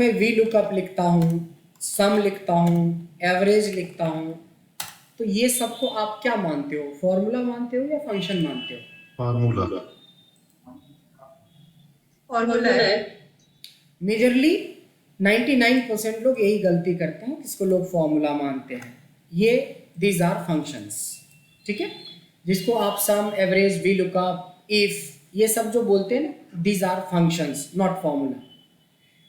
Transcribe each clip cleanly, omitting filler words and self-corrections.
मैं V lookup लिखता हूँ, सम लिखता हूँ, एवरेज लिखता हूँ, तो ये सबको आप क्या मानते हो? फॉर्मूला मानते हो या फंक्शन मानते हो? फार्मूला। फॉर्मूला है। मेजरली 99% लोग यही गलती करते हैं, जिसको लोग फॉर्मूला मानते हैं। ये दीज आर फंक्शंस, ठीक है, जिसको आप sum, average, V lookup, if, ये सब जो बोलते हैं ना, these are functions, not formula.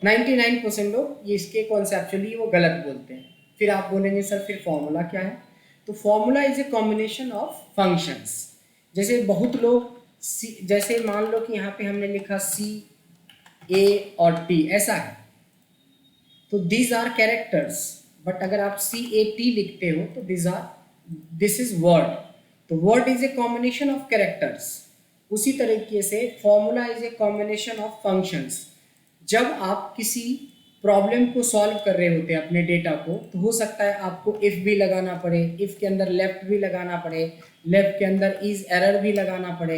99% लोग ये इसके कॉन्सेप्चुअली वो गलत बोलते हैं। फिर आप बोलेंगे सर फिर फॉर्मूला क्या है? तो formula is a combination of functions. जैसे बहुत लोग जैसे मान लो कि यहाँ पे हमने लिखा सी, ए और टी, ऐसा है, तो दीज आर कैरेक्टर्स। बट अगर आप सी ए टी लिखते हो तो दिस इज वर्ड। तो word is a combination of characters. उसी तरीके से formula is a combination of functions. जब आप किसी प्रॉब्लम को सॉल्व कर रहे होते हैं अपने डेटा को, तो हो सकता है आपको इफ भी लगाना पड़े, इफ के अंदर लेफ्ट भी लगाना पड़े, लेफ्ट के अंदर इज एरर भी लगाना पड़े।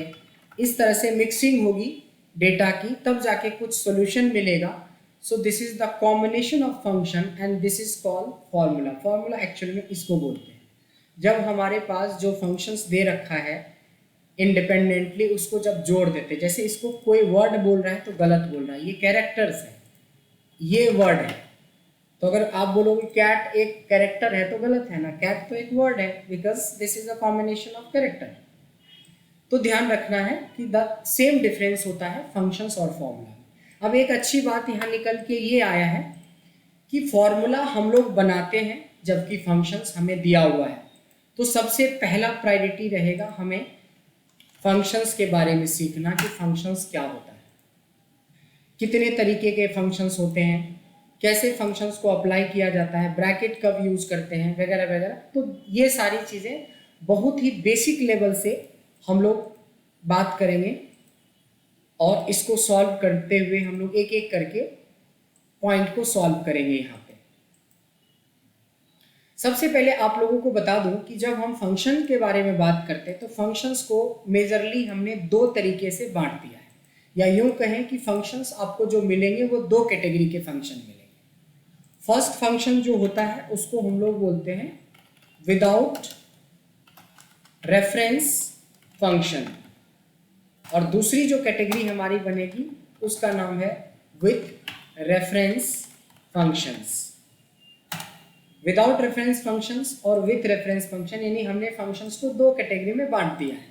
इस तरह से मिक्सिंग होगी डेटा की, तब जाके कुछ सॉल्यूशन मिलेगा। सो this is the combination of function and this is called formula. Formula actually में इसको बोलते हैं। जब हमारे पास जो फंक्शंस दे रखा है इंडिपेंडेंटली, उसको जब जोड़ देते, जैसे इसको कोई वर्ड बोल रहा है तो गलत बोल रहा है, ये कैरेक्टर्स है, ये वर्ड है। तो अगर आप बोलोगे कैट एक कैरेक्टर है तो गलत है ना, कैट तो एक वर्ड है, because this is a combination of character. तो ध्यान रखना है कि द सेम डिफरेंस होता है फंक्शंस और फॉर्मूला। अब एक अच्छी बात यहाँ निकल के ये आया है कि फॉर्मूला हम लोग बनाते हैं जबकि फंक्शंस हमें दिया हुआ है। तो सबसे पहला प्रायोरिटी रहेगा हमें फंक्शंस के बारे में सीखना कि फंक्शंस क्या होता है, कितने तरीके के फंक्शंस होते हैं, कैसे फंक्शंस को अप्लाई किया जाता है, ब्रैकेट कब यूज करते हैं, वगैरह वगैरह। तो ये सारी चीज़ें बहुत ही बेसिक लेवल से हम लोग बात करेंगे और इसको सॉल्व करते हुए हम लोग एक एक करके पॉइंट को सॉल्व करेंगे। यहाँ पे सबसे पहले आप लोगों को बता दूं कि जब हम फंक्शन के बारे में बात करते हैं तो फंक्शंस को मेजरली हमने दो तरीके से बांट दिया है, या यूं कहें कि फंक्शंस आपको जो मिलेंगे वो दो कैटेगरी के फंक्शन मिलेंगे। फर्स्ट फंक्शन जो होता है उसको हम लोग बोलते हैं विदाउट रेफरेंस फंक्शन, और दूसरी जो कैटेगरी हमारी बनेगी उसका नाम है with reference functions. Without reference functions और विथ रेफरेंस फंक्शन, यानी हमने फंक्शंस को दो कैटेगरी में बांट दिया है,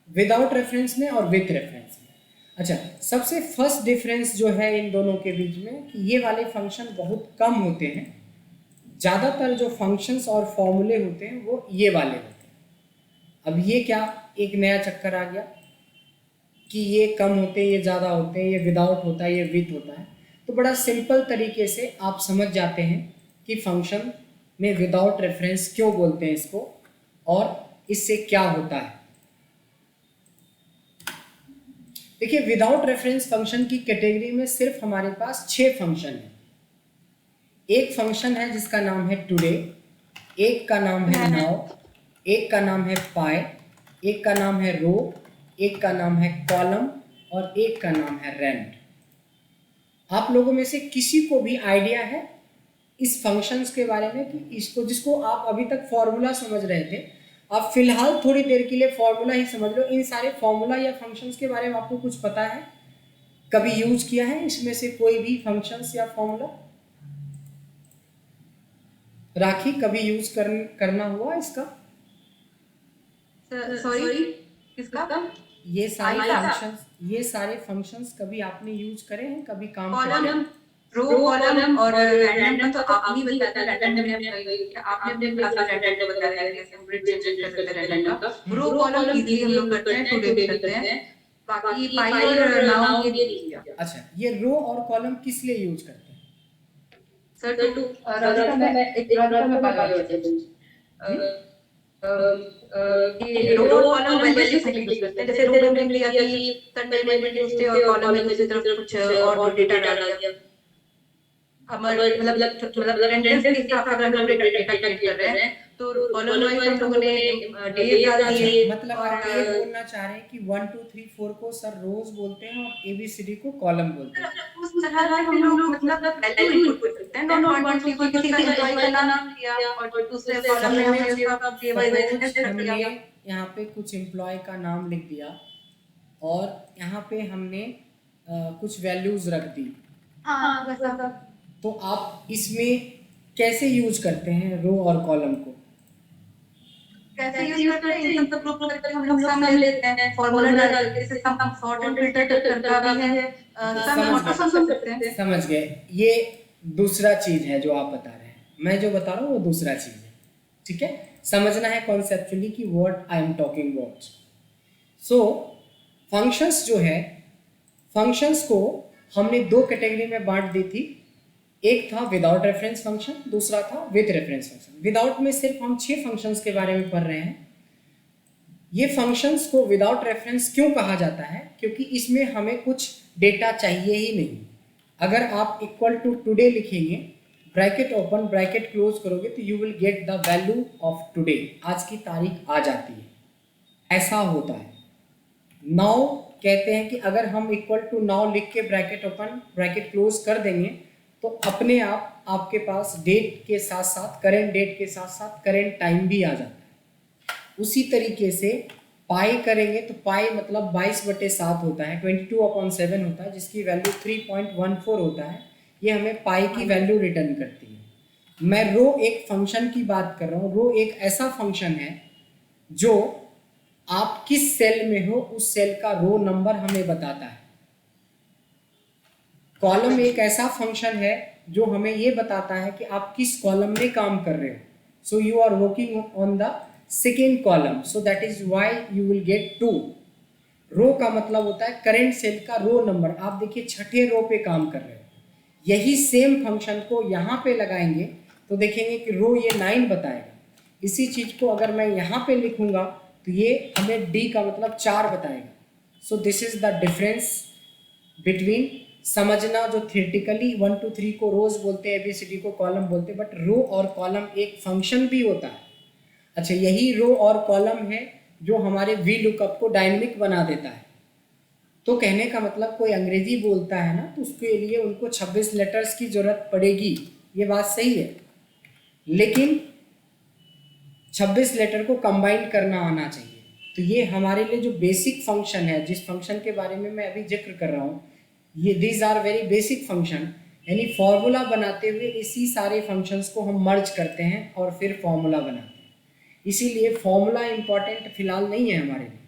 विदाउट रेफरेंस में और विथ रेफरेंस में। अच्छा, सबसे फर्स्ट डिफरेंस जो है इन दोनों के बीच में कि ये वाले फंक्शन बहुत कम होते हैं। ज़्यादातर जो फंक्शंस और फॉर्मूले होते हैं वो ये वाले होते हैं। अब ये क्या एक नया चक्कर आ गया कि ये कम होते हैं, ये ज़्यादा होते हैं, ये विदाउट होता है, ये विथ होता है। तो बड़ा सिंपल तरीके से आप समझ जाते हैं कि फंक्शन में विदाउट रेफरेंस क्यों बोलते हैं इसको और इससे क्या होता है। देखिए, विदाउट रेफरेंस फंक्शन की कैटेगरी में सिर्फ हमारे पास 6 फंक्शन है। एक फंक्शन है जिसका नाम है टुडे, एक का नाम है नाउ, एक का नाम है पाई, एक का नाम है रो, एक का नाम है कॉलम और एक का नाम है रेंट। आप लोगों में से किसी को भी आइडिया है इस फंक्शंस के बारे में कि इसको, जिसको आप अभी तक फॉर्मूला समझ रहे थे, आप फिलहाल थोड़ी देर के लिए फॉर्मूला ही समझ लो। इन सारे फॉर्मूला या फंक्शंस के बारे में आपको कुछ पता है? कभी यूज किया है इसमें से कोई भी फंक्शंस या फॉर्मूला? राखी, कभी यूज करना हुआ इसका? सॉरी, किसका? ये सारे फंक्शंस कभी आपने यूज करे हैं, कभी काम कॉलम, रो कॉलम और रैंडम तो आपने ही बताया, रैंडम में आपने अपने क्लास में रैंडम बताया है कैसे हम प्रिंट जनरेट कर सकते हैं रैंडम का। रो कॉलम इजीली हम लोग करते हैं, टुडे भी करते हैं। बाकी पाई और नाउ ये नहीं किया। अच्छा, ये रो और कॉलम किस लिए यूज करते हैं? सर टू राधिका मैं बायोलॉजी कि रो और कॉलम वैल्यू से यूज करते हैं। जैसे रो में हमने लिया कि संडे में ट्यूसडे और कॉलम में दूसरी तरफ कुछ और डेटा डाल दिया। हमारे मतलब रेंडम के हिसाब से अगर हम डेटा टाइप कर रहे हैं तो कॉलम वाइज हम लोगों ने डेज डाल दिए मतलब और आप ये बोलना चाह रहे हैं कि 1 2 3 4 को सर रोज बोलते हैं और एबीसीडी को कॉलम बोलते हैं। उस तरह से हम लोग मतलब वैल्यू इनपुट कर सकते हैं, नॉट 1 2 3 4 किसी एम्प्लॉय का नाम लिया और दूसरे कॉलम में हमने उसका डे बाय डे सपोज ऐसे रख हमने दिया। यहाँ पे कुछ एम्प्लॉय का नाम लिख दिया और यहाँ पे हमने कुछ वैल्यूज रख दी, हाँ वैसा तो आप इसमें कैसे यूज करते हैं रो और कॉलम को? कैसे यूज करते हैं, इन सब ग्रुप करके हम लोग सम लेते हैं, फॉर्मूला डाल के जैसे सम सॉर्ट एंड फिल्टर करता भी है, सम समझ ऑटो सम कर सकते हैं। समझ गए। ये दूसरा चीज है जो आप बता रहे हैं, मैं जो बता रहा हूँ वो दूसरा चीज है, ठीक है। समझना है कॉन्सेप्चुअली कि what I am talking about. So functions जो है, फंक्शंस को हमने दो कैटेगरी में बांट दी थी, एक था विदाउट रेफरेंस फंक्शन, दूसरा था विद रेफरेंस फंक्शन। विदाउट में सिर्फ हम 6 फंक्शंस के बारे में पढ़ रहे हैं। ये फंक्शंस को विदाउट रेफरेंस क्यों कहा जाता है? क्योंकि इसमें हमें कुछ डेटा चाहिए ही नहीं। अगर आप इक्वल टू टुडे लिखेंगे, ब्रैकेट ओपन ब्रैकेट क्लोज करोगे तो you will get the value of today, आज की तारीख आ जाती है, ऐसा होता है। नाउ कहते हैं कि अगर हम इक्वल टू नाउ लिख के ब्रैकेट ओपन ब्रैकेट क्लोज कर देंगे तो अपने आप आपके पास डेट के साथ साथ करेंट डेट के साथ साथ करेंट टाइम भी आ जाता है। उसी तरीके से पाई करेंगे तो पाई मतलब 22/7 होता है, 22/7 होता है, जिसकी वैल्यू 3.14 होता है। ये हमें पाई की वैल्यू रिटर्न करती है। मैं रो एक फंक्शन की बात कर रहा हूँ। रो एक ऐसा फंक्शन है जो आप किस सेल में हो उस सेल का रो नंबर हमें बताता है। कॉलम एक ऐसा फंक्शन है जो हमें ये बताता है कि आप किस कॉलम में काम कर रहे हो। So you are working on the second column, so that is why you will get 2। Row का मतलब होता है करेंट सेल का रो नंबर। आप देखिए छठे रो पे काम कर रहे हो, यही सेम फंक्शन को यहाँ पे लगाएंगे तो देखेंगे कि रो ये 9 बताएगा। इसी चीज को अगर मैं यहाँ पे लिखूंगा तो ये हमें डी का मतलब 4 बताएगा। सो this is the difference between, समझना, जो थियोरेटिकली 1 2 3 को रोज बोलते हैं, एबीसीडी को कॉलम बोलते हैं, बट रो और कॉलम एक फंक्शन भी होता है। अच्छा, यही रो और कॉलम है जो हमारे वी लुकअप को डायनेमिक बना देता है। तो कहने का मतलब कोई अंग्रेजी बोलता है ना तो उसके लिए उनको 26 लेटर्स की जरूरत पड़ेगी, ये बात सही है, लेकिन 26 लेटर को कंबाइन करना आना चाहिए। तो ये हमारे लिए जो बेसिक फंक्शन है, जिस फंक्शन के बारे में मैं अभी जिक्र कर रहा हूँ, ये these are very basic function, यानी फॉर्मूला बनाते हुए इसी सारे फंक्शंस को हम मर्ज करते हैं और फिर फॉर्मूला बनाते हैं। इसीलिए फॉर्मूला इंपॉर्टेंट फिलहाल नहीं है हमारे लिए,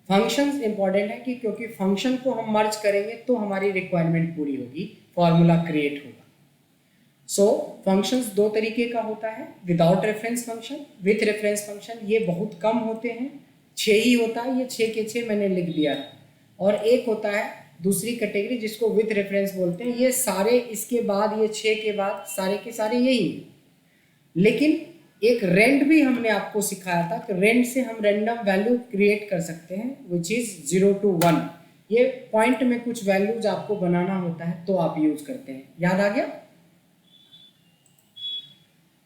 फंक्शंस इंपॉर्टेंट है कि क्योंकि फंक्शन को हम मर्ज करेंगे तो हमारी रिक्वायरमेंट पूरी होगी, फॉर्मूला क्रिएट होगा। सो फंक्शंस दो तरीके का होता है, without reference function, with reference function. ये बहुत कम होते हैं, 6 ही होता है, ये 6 के 6 मैंने लिख दिया है। और एक होता है दूसरी कैटेगरी जिसको विथ रेफरेंस बोलते हैं, ये सारे इसके बाद, ये 6 के बाद सारे के सारे यही है। लेकिन एक रेंड भी हमने आपको सिखाया था कि रेंड से हम रैंडम वैल्यू क्रिएट कर सकते हैं, विच इज 0 to 1। ये पॉइंट में कुछ वैल्यूज आपको बनाना होता है तो आप यूज करते हैं। याद आ गया?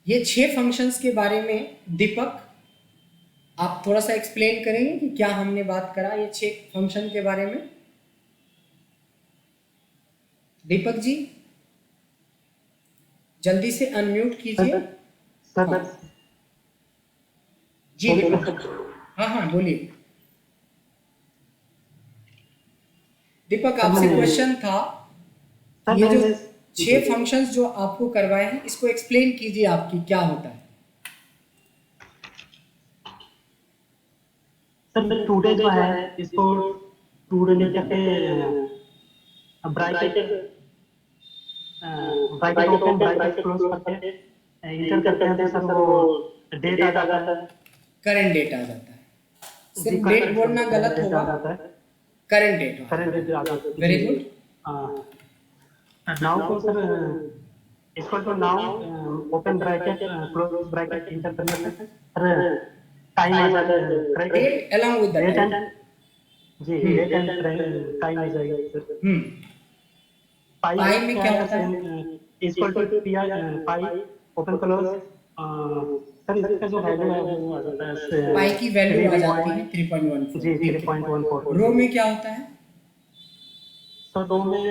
ये 6 फंक्शंस के बारे में दीपक आप थोड़ा सा एक्सप्लेन करेंगे कि क्या हमने बात करा ये 6 फंक्शन के बारे में? दीपक जी जल्दी से अनम्यूट कीजिए। हाँ। जी दीपक, हाँ हाँ बोलिए। दीपक आपसे क्वेश्चन था, ये जो 6 फंक्शंस जो आपको करवाए हैं इसको एक्सप्लेन कीजिए आपकी क्या होता है। सर टुडे जो है इसको टुडे लिखते bracket bracket open bracket close करके इंटर करते हैं तो सर वो डेट आ जाता है, करंट डेट आ जाता है। सिर्फ डेट बोलना गलत होगा, करंट डेट आ जाता है। Very good. नाउ को sir equal to now open bracket close bracket enter करने से सर टाइम आ जाता है, date along with the date time। And जी डेट एंड टाइम आ जाएगी सर। पाई में क्या होता है? Equal to pi open close sir इसका जो वैल्यू है वो आ जाता है पाई की वैल्यू आ जाती है 3.14। जी ठीक है। 3.14। रो में क्या होता है? तो रो में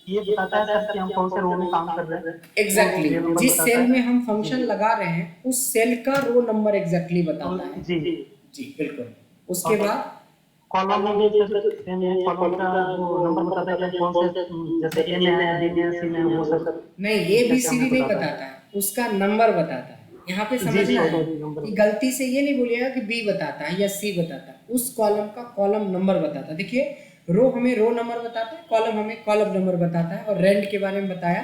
ये बताता है सर कि हम कौन से रो में काम कर रहे हैं। एग्जैक्टली ये नंबर जिस बताता सेल है। में हम फंक्शन लगा रहे हैं उस सेल का रो नंबर एग्जैक्टली बताता है। जी जी बिल्कुल। उसके बाद कॉलम में भी सर सेम है, कॉलम का वो नंबर बताता है कि हम कौन से, जैसे ए में है, बी में है, सी में है, वो सब नहीं, ये बी कैसे सी हमें डी नहीं बताता बताता है, उसका नंबर बताता है। यहाँ पे जी समझना है सॉरी नंबर कि गलती से ये नहीं बोलिएगा कि बी बताता है या सी बताता है, उस कॉलम का कॉलम नंबर बताता है। देखिए रो हमें रो नंबर बताता है, कॉलम हमें कॉलम नंबर बताता है। और रैंड के बारे में बताया,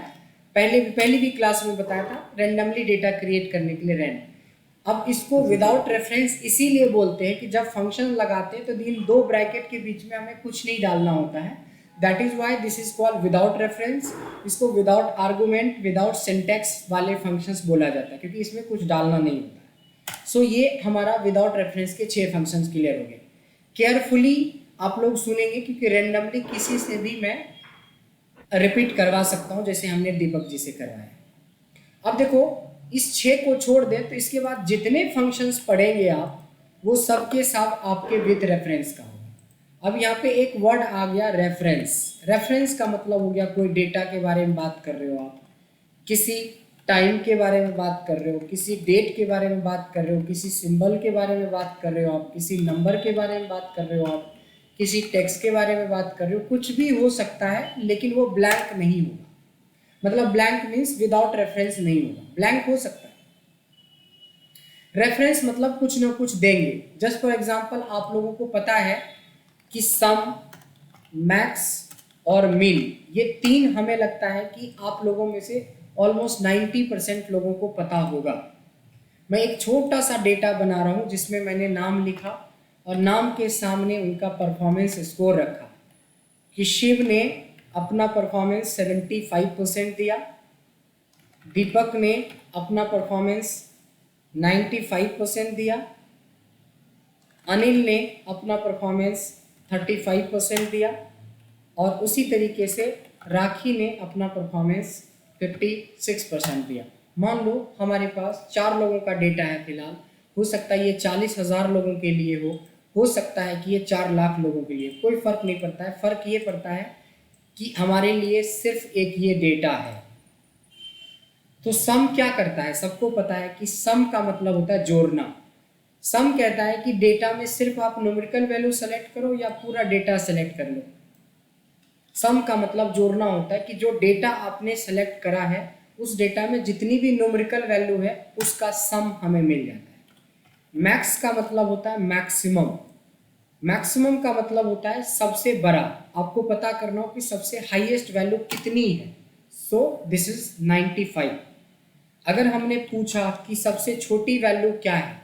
पहली भी क्लास में बताया था, रैंडमली डेटा क्रिएट करने के लिए रैंड। अब इसको विदाउट रेफरेंस इसीलिए बोलते हैं कि जब फंक्शन लगाते हैं तो इन दो ब्रैकेट के बीच में हमें कुछ नहीं डालना होता है। That is why this is called without reference. इसको विदाउट आर्गूमेंट, विदाउट सिंटैक्स वाले फंक्शंस बोला जाता है, क्योंकि इसमें कुछ डालना नहीं होता है। सो ये हमारा विदाउट रेफरेंस के 6 फंक्शंस क्लियर हो गए। केयरफुली आप लोग सुनेंगे, क्योंकि रैंडमली किसी से भी मैं रिपीट करवा सकता हूँ, जैसे हमने दीपक जी से करवाया। अब देखो इस 6 को छोड़ दें तो इसके बाद जितने फंक्शंस पढ़ेंगे आप, वो सब के सब आपके विद रेफरेंस का होगा। अब यहाँ पे एक वर्ड आ गया रेफरेंस। रेफरेंस का मतलब हो गया कोई डेटा के बारे में बात कर रहे हो आप, किसी टाइम के बारे में बात कर रहे हो, किसी डेट के बारे में बात कर रहे हो, किसी सिंबल के बारे में बात कर रहे हो आप, किसी नंबर के बारे में बात कर रहे हो आप, किसी टेक्स्ट के बारे में बात कर रहे हो, कुछ भी हो सकता है, लेकिन वो ब्लैंक नहीं होगा। मतलब ब्लैंक मीन्स विदाउट रेफरेंस नहीं होगा, ब्लैंक हो सकता है। रेफरेंस मतलब कुछ ना कुछ देंगे। जस्ट फॉर एग्जांपल आप लोगों को पता है कि सम, मैक्स और मिन, ये 3 हमें लगता है कि आप लोगों में से ऑलमोस्ट 90% लोगों को पता होगा। मैं एक छोटा सा डेटा बना रहा हूँ जिसमें मैंने नाम लिखा और नाम के सामने उनका परफॉर्मेंस स्कोर रखा कि शिव ने अपना परफॉर्मेंस 75% दिया, दीपक ने अपना परफॉर्मेंस 95% दिया, अनिल ने अपना परफॉर्मेंस 35% दिया और उसी तरीके से राखी ने अपना परफॉर्मेंस 56% दिया। मान लो हमारे पास 4 लोगों का डेटा है फिलहाल, हो सकता है ये 40,000 लोगों के लिए हो सकता है कि ये 4 लाख लोगों के लिए, कोई फ़र्क नहीं पड़ता है। फ़र्क ये पड़ता है कि हमारे लिए सिर्फ एक ये डेटा है। तो सम क्या करता है, सबको पता है कि सम का मतलब होता है जोड़ना। सम कहता है कि डेटा में सिर्फ आप न्यूमेरिकल वैल्यू सेलेक्ट करो या पूरा डेटा सेलेक्ट कर लो। सम का मतलब जोड़ना होता है कि जो डेटा आपने सेलेक्ट करा है उस डेटा में जितनी भी न्यूमेरिकल वैल्यू है उसका सम हमें मिल जाता है। मैक्स का मतलब होता है मैक्सिमम। मैक्सिमम का मतलब होता है सबसे बड़ा। आपको पता करना हो कि सबसे हाईएस्ट वैल्यू कितनी है। सो दिस इज 95। अगर हमने पूछा कि सबसे छोटी वैल्यू क्या है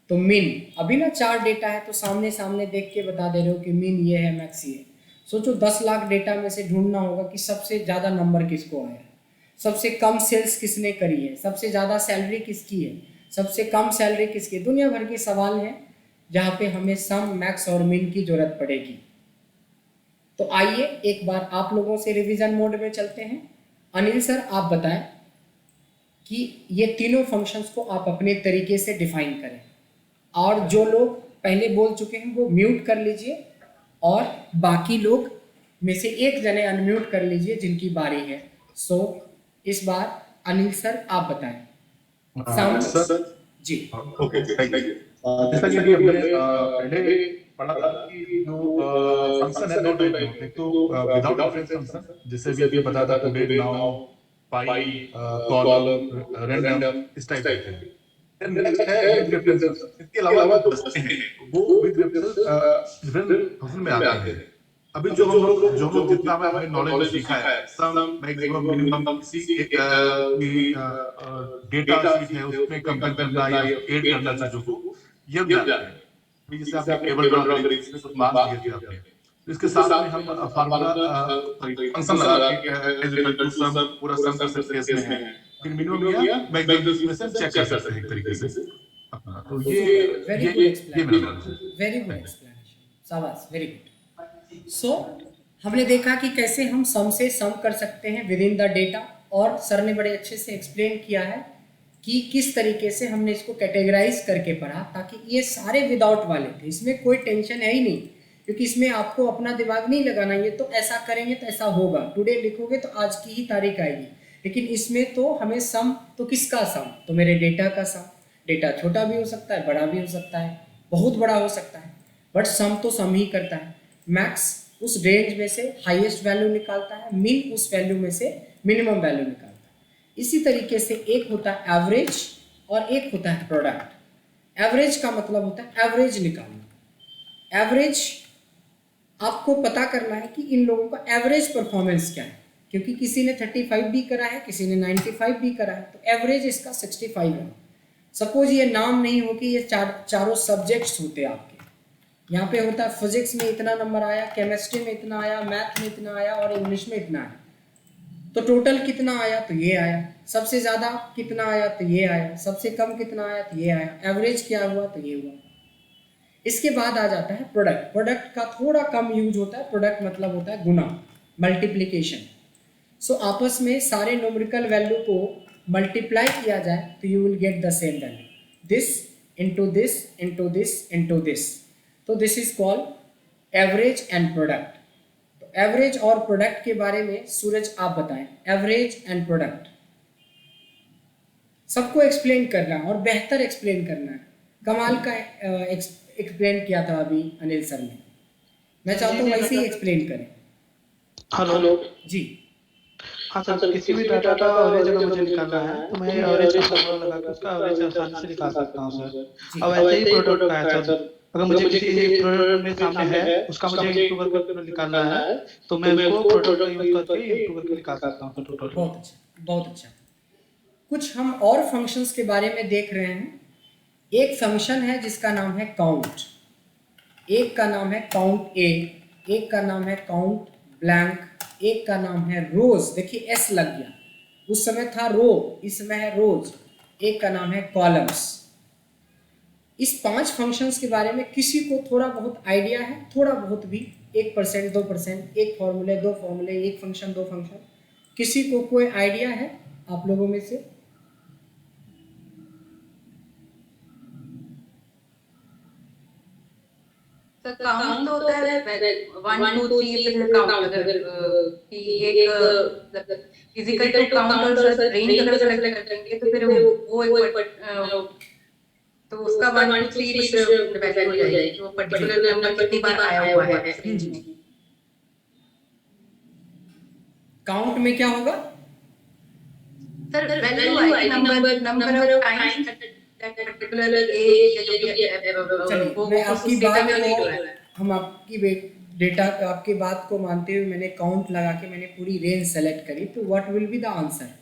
तो मिन, अभी ना 4 डेटा है तो सामने सामने देख के बता दे रहे हो कि मिन ये है, मैक्स ये है। सोचो 10 लाख डेटा में से ढूंढना होगा कि सबसे ज़्यादा नंबर किसको आया है, सबसे कम सेल्स किसने करी है, सबसे ज़्यादा सैलरी किसकी है, सबसे कम सैलरी किसकी है। दुनिया भर के सवाल हैं जहाँ पे हमें सम, मैक्स और मिन की जरूरत पड़ेगी। तो आइए एक बार आप लोगों से रिवीजन मोड में चलते हैं। अनिल सर आप बताएं कि ये तीनों फंक्शंस को आप अपने तरीके से डिफाइन करें, और जो लोग पहले बोल चुके हैं वो म्यूट कर लीजिए और बाकी लोग में से एक जने अनम्यूट कर लीजिए जिनकी बारी है। सो इस बार अनिल सर आप बताएं। Sound sir ji. Okay thank you. जैसा कि अभी हमने पहले पढ़ा था कि जो फंक्शन है दो टाइप के होते हैं, तो विदाउट रेफरेंस फंक्शन जैसे भी अभी बताया था टुडे, नाउ, पाई, कॉलम, रैंडम, इस टाइप के थे। देन नेक्स्ट है विद रेफरेंस फंक्शन। इसके अलावा जो बचते हैं वो विद रेफरेंस डिफरेंट फंक्शन में आते हैं। अभी जो हम लोग जितना हमें नॉलेज सीखा है, सम, मैक्सिमम, मिनिमम, किसी एक डेटा शीट है उसमें कंपेयर करना या ऐड करना चीजों को, ये हम जानते हैं। अभी जैसे आपने टेबल ड्रा करी थी, इसमें कुछ मार्क्स दिए थे आपने, तो इसके साथ में हम फार्मूला फंक्शन लगा के इज इक्वल टू सम, पूरा सम कर सकते हैं इसमें है, फिर मिनिमम या मैक्सिमम इसमें से चेक कर सकते हैं एक तरीके से अपना। तो ये वेरी गुड मेरा नॉलेज है। वेरी गुड एक्सप्लेनेशन, शाबाश, वेरी गुड। सो हमने देखा कि कैसे हम सम से सम कर सकते हैं विद इन द डेटा, और सर ने बड़े अच्छे से एक्सप्लेन किया है कि किस तरीके से हमने इसको कैटेगराइज करके पढ़ा, ताकि ये सारे विदाउट वाले थे, इसमें कोई टेंशन है ही नहीं, क्योंकि इसमें आपको अपना दिमाग नहीं लगाना, ये तो ऐसा करेंगे तो ऐसा होगा, टुडे लिखोगे तो आज की ही तारीख आएगी। लेकिन इसमें तो हमें सम, तो किसका सम? तो मेरे डेटा का सम। डेटा छोटा भी हो सकता है, बड़ा भी हो सकता है, बहुत बड़ा हो सकता है, बट सम तो सम ही करता है। मैक्स उस रेंज में से हाईएस्ट वैल्यू निकालता है, मिन उस वैल्यू में से मिनिमम वैल्यू निकालता है। इसी तरीके से एक होता है एवरेज और एक होता है प्रोडक्ट। एवरेज का मतलब होता है एवरेज निकालना। एवरेज आपको पता करना है कि इन लोगों का एवरेज परफॉर्मेंस क्या है, क्योंकि किसी ने 35 भी करा है, किसी ने 95 भी करा है, तो एवरेज इसका 65 है। सपोज ये नाम नहीं हो कि ये चारों सब्जेक्ट्स होते आपके, यहाँ पे होता है फिजिक्स में इतना नंबर आया, केमिस्ट्री में इतना आया, मैथ में इतना आया और इंग्लिश में इतना आया, तो टोटल कितना आया? तो ये आया। सबसे ज़्यादा कितना आया? तो ये आया। सबसे कम कितना आया? तो ये आया। एवरेज क्या हुआ? तो ये हुआ। इसके बाद आ जाता है प्रोडक्ट। प्रोडक्ट का थोड़ा कम यूज होता है। प्रोडक्ट मतलब होता है गुना, मल्टीप्लिकेशन। सो आपस में सारे न्यूमेरिकल वैल्यू को मल्टीप्लाई किया जाए तो you will get the same value, this into this into this into this. तो this is called average and product. तो एवरेज और प्रोडक्ट के बारे में सूरज आप बताएं। एवरेज एंड प्रोडक्ट सबको एक्सप्लेन करना है और बेहतर एक्सप्लेन करना है। कमाल का एक्सप्लेन किया था अभी अनिल सर ने, मैं चाहता हूँ वैसे ही एक्सप्लेन करें। हेलो जी हाँ सर, किसी भी डाटा का एवरेज अगर मुझे निकालना है तो मैं एवरेज का फॉर्मूला लगा के उसका एवरेज आसानी से निकाल सकता हूँ सर। अब ऐसे ही प्रोडक्ट का है सर, अगर मुझे किसी एक प्रोडक्ट मेरे सामने है उसका मुझे इंटू करके निकालना है तो मैं उसको प्रोडक्ट का यूज करके इंटू करके निकाल सकता हूँ टोटल। बहुत अच्छा, बहुत अच्छा। कुछ हम और फंक्शंस के बारे में देख रहे हैं। एक फंक्शन है जिसका नाम है काउंट, एक का नाम है काउंट ए, एक का नाम है काउंट ब्लैंक, एक का नाम है रोज। देखिए एस लग गया, उस समय था रो, इस समय है रोज। एक का नाम है कॉलम्स। इस 5 फंक्शंस के बारे में किसी को थोड़ा बहुत आइडिया है? थोड़ा बहुत भी, 1%, 2%, एक फॉर्मूले, 2 फॉर्मूले, एक फंक्शन, 2 फंक्शन, किसी को कोई आइडिया है आप लोगों में से? सर काउंट तो होता है 1 2 3 फिर काउंट, अगर कि एक फिजिकल टू काउंट और सर रेंज अगर सेलेक्ट करेंगे तो फिर वो एक तो उसका 1 2 3 कुछ वैल्यू हो जाएगी, जो पर्टिकुलर नंबर कितनी बार आया हुआ है रेंज में। काउंट में क्या होगा? सर वैल्यू आएगी, number of times that particular age या जो भी चलिए वो मैं आपकी उस बात डेटा में रीड हो को, रहा है। हम आपकी डेटा आपकी बात को मानते हुए मैंने काउंट लगा के मैंने पूरी रेंज सेलेक्ट करी, तो what will be the answer?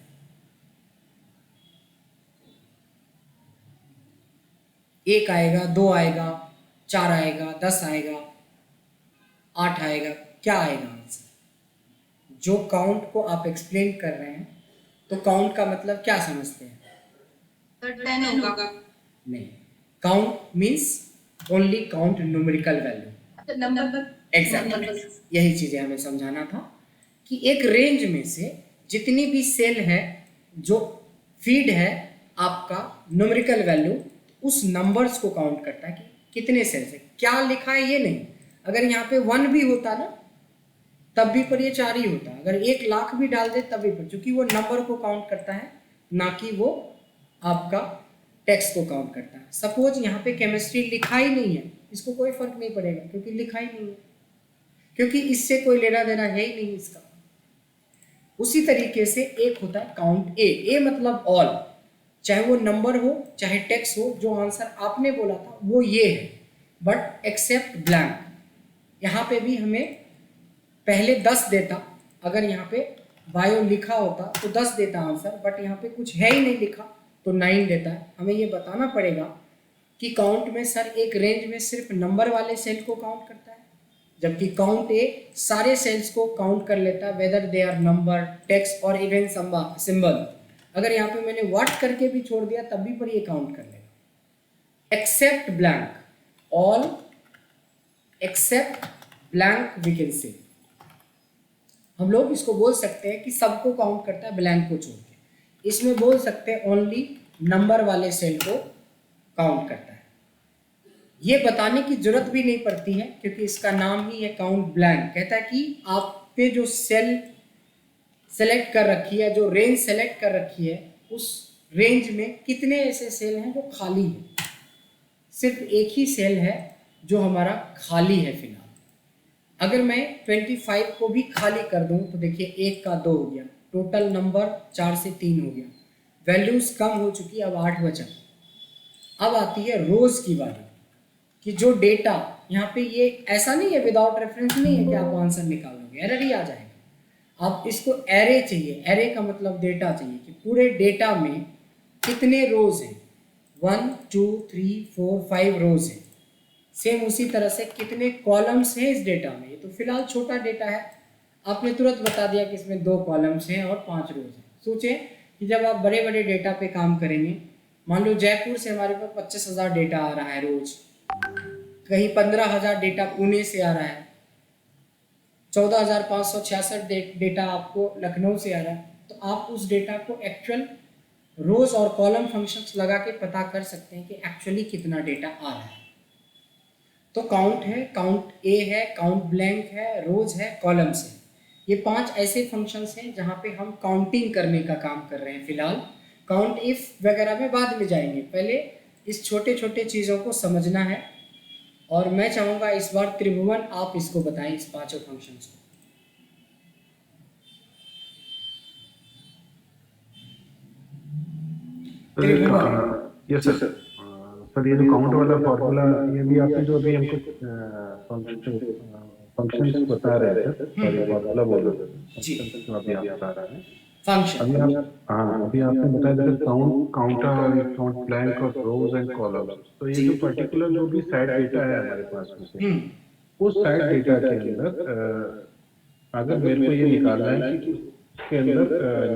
एक आएगा, 2 आएगा, 4 आएगा, 10 आएगा, 8 आएगा, क्या आएगा आंसर? जो काउंट को आप एक्सप्लेन कर रहे हैं, तो काउंट का मतलब क्या समझते हैं? सर 10 होगा। नहीं, count means only count numerical value. Number exactly यही चीज़ें हमें समझाना था कि एक रेंज में से जितनी भी सेल है जो फीड है आपका न्यूमेरिकल वैल्यू, उस नंबर्स को काउंट करता है कि कितने सेल्स है, क्या लिखा है ये नहीं। अगर यहाँ पे 1 भी होता ना तब भी पर ये 4 ही होता। अगर 1 लाख भी डाल दे तब भी पर, क्योंकि वो नंबर को काउंट करता है ना कि वो आपका टेक्स्ट को काउंट करता है। सपोज यहाँ पे केमिस्ट्री लिखा ही नहीं है, इसको कोई फर्क नहीं पड़ेगा क्योंकि लिखा ही नहीं है, क्योंकि इससे कोई लेना देना है ही नहीं इसका। उसी तरीके से एक होता है काउंट ए। ए मतलब ऑल, चाहे वो नंबर हो चाहे टेक्स्ट हो, जो आंसर आपने बोला था वो ये है, बट एक्सेप्ट ब्लैंक। यहाँ पे भी हमें पहले 10 देता, अगर यहाँ पे बायो लिखा होता तो 10 देता आंसर, बट यहाँ पे कुछ है ही नहीं लिखा तो 9 देता है। हमें ये बताना पड़ेगा कि काउंट में सर एक रेंज में सिर्फ नंबर वाले सेल को काउंट करता है, जबकि काउंट ए सारे सेल्स को काउंट कर लेता है, whether they are number, text और इवन सिंबल। अगर यहाँ पे मैंने व्हाट करके भी छोड़ दिया तब भी पर ये काउंट कर लेगा। Except blank, all except blank we can say, हम लोग इसको बोल सकते हैं कि सबको काउंट करता है ब्लैंक को छोड़ के। इसमें बोल सकते हैं ओनली नंबर वाले सेल को काउंट करता है। ये बताने की जरूरत भी नहीं पड़ती है क्योंकि इसका नाम ही है काउंट ब्लैंक। कहता है कि आपने जो सेल सेलेक्ट कर रखी है, जो रेंज सेलेक्ट कर रखी है, उस रेंज में कितने ऐसे सेल हैं जो खाली है। सिर्फ एक ही सेल है जो हमारा खाली है फिलहाल। अगर मैं 25 को भी खाली कर दूं तो देखिए 1 का 2 हो गया, टोटल नंबर 4 से 3 हो गया, वैल्यूज कम हो चुकी, अब 8 बचा। अब आती है रोज की बारी कि जो डेटा यहाँ पे, ये ऐसा नहीं है विदाउट रेफरेंस नहीं है कि आप आंसर निकालोगे, एरर ही आ जाएगा। आप इसको एरे चाहिए, एरे का मतलब डेटा चाहिए कि पूरे डेटा में कितने रोज हैं, 1 2 3 4 5 रोज हैं। सेम उसी तरह से कितने कॉलम्स हैं इस डेटा में। ये तो फिलहाल छोटा डेटा है, आपने तुरंत बता दिया कि इसमें 2 कॉलम्स हैं और 5 रोज हैं। सोचें कि जब आप बड़े बड़े डेटा पे काम करेंगे, मान लो जयपुर से हमारे पास 25,000 डेटा आ रहा है रोज, कहीं 15,000 डेटा पुणे से आ रहा है, 14,566 डेटा आपको लखनऊ से आ रहा है, तो आप उस डेटा को एक्चुअल रोज और कॉलम फंक्शंस लगा के पता कर सकते हैं कि एक्चुअली कितना डेटा आ रहा है। तो काउंट है, काउंट ए है, काउंट ब्लैंक है, रोज है, कॉलम्स है। ये 5 ऐसे फंक्शंस हैं जहाँ पे हम काउंटिंग करने का काम कर रहे हैं फिलहाल। काउंट इफ वगैरह में बाद में जाएंगे, पहले इस छोटे छोटे चीज़ों को समझना है। और मैं चाहूँगा इस बार त्रिभुवन आप इसको बताएं, इस 5 फंक्शंस को। Yes sir. सर ये जो काउंट वाला फॉर्मूला, ये भी आपने जो अभी हमको फंक्शंस बता रहे थे, सॉरी फॉर्मूला बोल रहे थे जी, जो अभी आप बता रहे हैं फंक्शन। अभी आप, हाँ अभी आपने बताया था काउंट, काउंटर, काउंट ब्लैंक और रोज एंड कॉलम्स। तो ये जो पर्टिकुलर जो भी सेट डेटा है हमारे पास में से, उस सेट डेटा के अंदर अगर मेरे को ये निकालना है कि उसके अंदर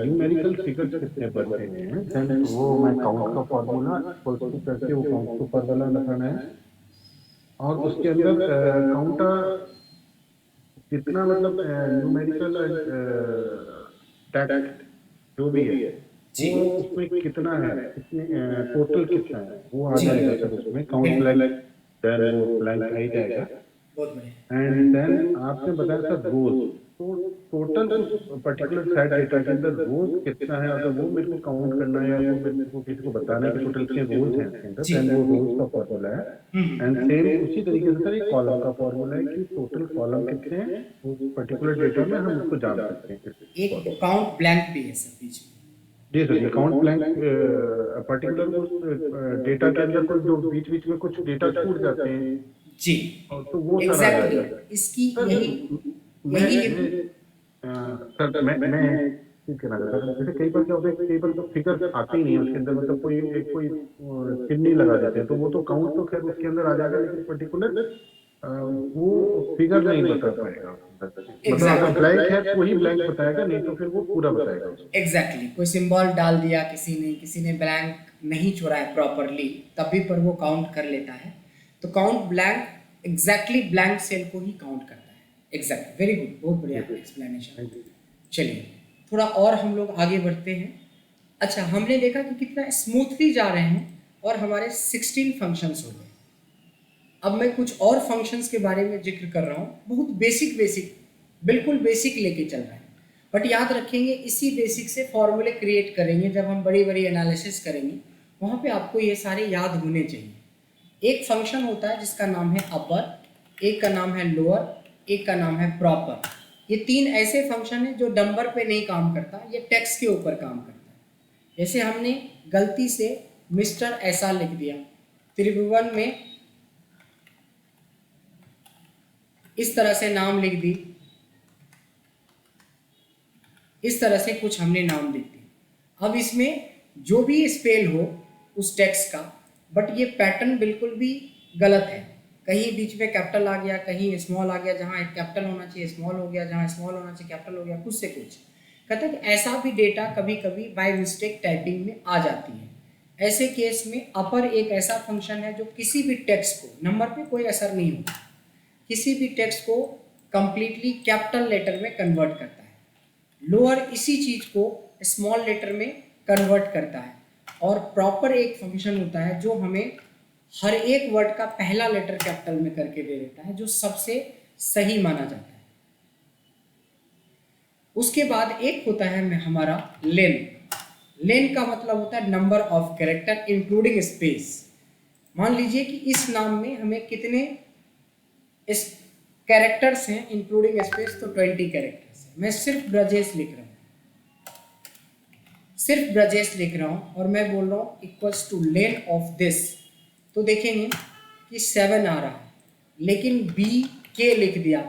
न्यूमेरिकल फिगर्स कितने बनते हैं, देन वो मैं काउंट का फॉर्मूला इक्वल करके वो काउंट के ऊपर वाला लगाना है। और उसके अंदर काउंट कितना मतलब न्यूमेरिकल टैक्ट जो भी है वो उसमें कितना है, कितने टोटल कितना है वो आ जाएगा सर उसमें काउंट ब्लैंक, देन वो ब्लैंक आ ही जाएगा। बहुत बढ़िया। एंड देन आपने बताया था रोज, तो टोटल पर्टिकुलर सेट डेटा के अंदर रोज कितना है, अगर वो मेरे को काउंट करना है या वो मेरे को किसी को बताना है कि टोटल कितने रोज हैं इसके अंदर, देन वो रोज का फॉर्मूला है। एंड सेम उसी तरीके से सर एक कॉलम का फॉर्मूला है कि टोटल कॉलम कितने हैं उस पर्टिकुलर डेटा में, हम उसको जान सकते हैं। एक काउंट ब्लैंक भी है सर बीच में। जी सर, ये काउंट ब्लैंक पर्टिकुलर उस डेटा के अंदर कोई जो बीच बीच में कुछ डेटा छूट जाते हैं जी, तो वो सर आ एग्जैक्टली जाएगा। इसकी सर यही सर मैं ठीक कहना चाहता हूँ, जैसे कई बार क्या होता है, कई बार तो फिगर आते ही नहीं है उसके अंदर, मतलब कोई चिन्ह लगा देते हैं, तो वो तो काउंट तो खैर उसके अंदर आ जाएगा, लेकिन पर्टिकुलर वो फिगर नहीं बता पाएगा। मतलब अगर ब्लैंक है तो वही ब्लैंक बताएगा, नहीं तो फिर वो पूरा बताएगा उसको। एग्जैक्टली कोई सिंबल डाल दिया किसी ने ब्लैंक नहीं छोड़ा है प्रॉपरली, तभी पर वो काउंट कर लेता है। तो count blank exactly blank cell को ही काउंट करता है। एग्जैक्ट, वेरी गुड, बहुत बढ़िया एक्सप्लेनेशन। चलिए थोड़ा और हम लोग आगे बढ़ते हैं। अच्छा, हमने देखा कि कितना स्मूथली जा रहे हैं और हमारे 16 फंक्शंस हो गए। अब मैं कुछ और फंक्शंस के बारे में जिक्र कर रहा हूँ, बहुत बेसिक बिल्कुल बेसिक लेके चल रहे हैं, बट याद रखेंगे इसी बेसिक से फॉर्मूले क्रिएट करेंगे जब हम बड़ी बड़ी एनालिसिस करेंगे, वहाँ पे आपको ये सारे याद होने चाहिए। एक फंक्शन होता है जिसका नाम है अपर, एक का नाम है लोअर, एक का नाम है प्रॉपर। ये 3 ऐसे फंक्शन हैं जो नंबर पे नहीं काम करता, ये टेक्स्ट के ऊपर काम करता है। जैसे हमने गलती से मिस्टर ऐसा लिख दिया, त्रिभुवन में इस तरह से नाम लिख दी, इस तरह से कुछ हमने नाम लिख दी। अब इसमें जो भी स्पेल हो उस टेक्स्ट का, बट ये पैटर्न बिल्कुल भी गलत है। कहीं बीच में कैपिटल आ गया, कहीं स्मॉल आ गया, जहाँ कैपिटल होना चाहिए स्मॉल हो गया, जहाँ स्मॉल होना चाहिए कैपिटल हो गया, कुछ से कुछ। कहते हैं कि ऐसा भी डेटा कभी कभी बाय मिस्टेक टाइपिंग में आ जाती है। ऐसे केस में अपर एक ऐसा फंक्शन है जो किसी भी टेक्स्ट को, नंबर पे कोई असर नहीं होता, किसी भी टेक्स्ट को कंप्लीटली कैपिटल लेटर में कन्वर्ट करता है। लोअर इसी चीज को स्मॉल लेटर में कन्वर्ट करता है। और प्रॉपर एक फंक्शन होता है जो हमें हर एक वर्ड का पहला लेटर कैपिटल में करके दे देता है, जो सबसे सही माना जाता है। उसके बाद एक होता है हमारा लेन। लेन का मतलब होता है number of character including space. मान लीजिए कि इस नाम में हमें कितने इस कैरेक्टर्स हैं इंक्लूडिंग स्पेस, तो 20 कैरेक्टर्स हैं। मैं सिर्फ ब्रजेश लिख रहा हूँ, सिर्फ ब्रजेश लिख रहा हूँ और मैं बोल रहा हूँ equals two lane of this, तो देखेंगे कि 7 आ रहा है, लेकिन बी के लिख दिया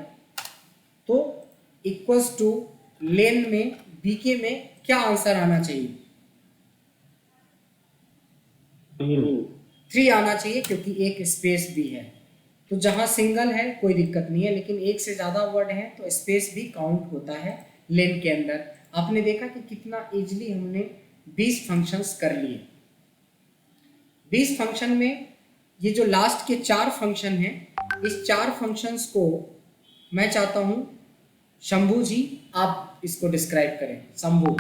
तो इक्वल्स टू लेन में बी के में क्या आंसर आना चाहिए? 3 आना चाहिए, क्योंकि एक स्पेस भी है। तो जहां सिंगल है कोई दिक्कत नहीं है, लेकिन एक से ज़्यादा वर्ड है तो स्पेस भी काउंट होता है लेन के अंदर। आपने देखा कि कितना इजीली हमने 20 फंक्शंस कर लिए। 20 फंक्शन में ये जो लास्ट के 4 फंक्शन हैं, इस 4 फंक्शंस को मैं चाहता हूं शंभू जी आप इसको डिस्क्राइब करें। शंभू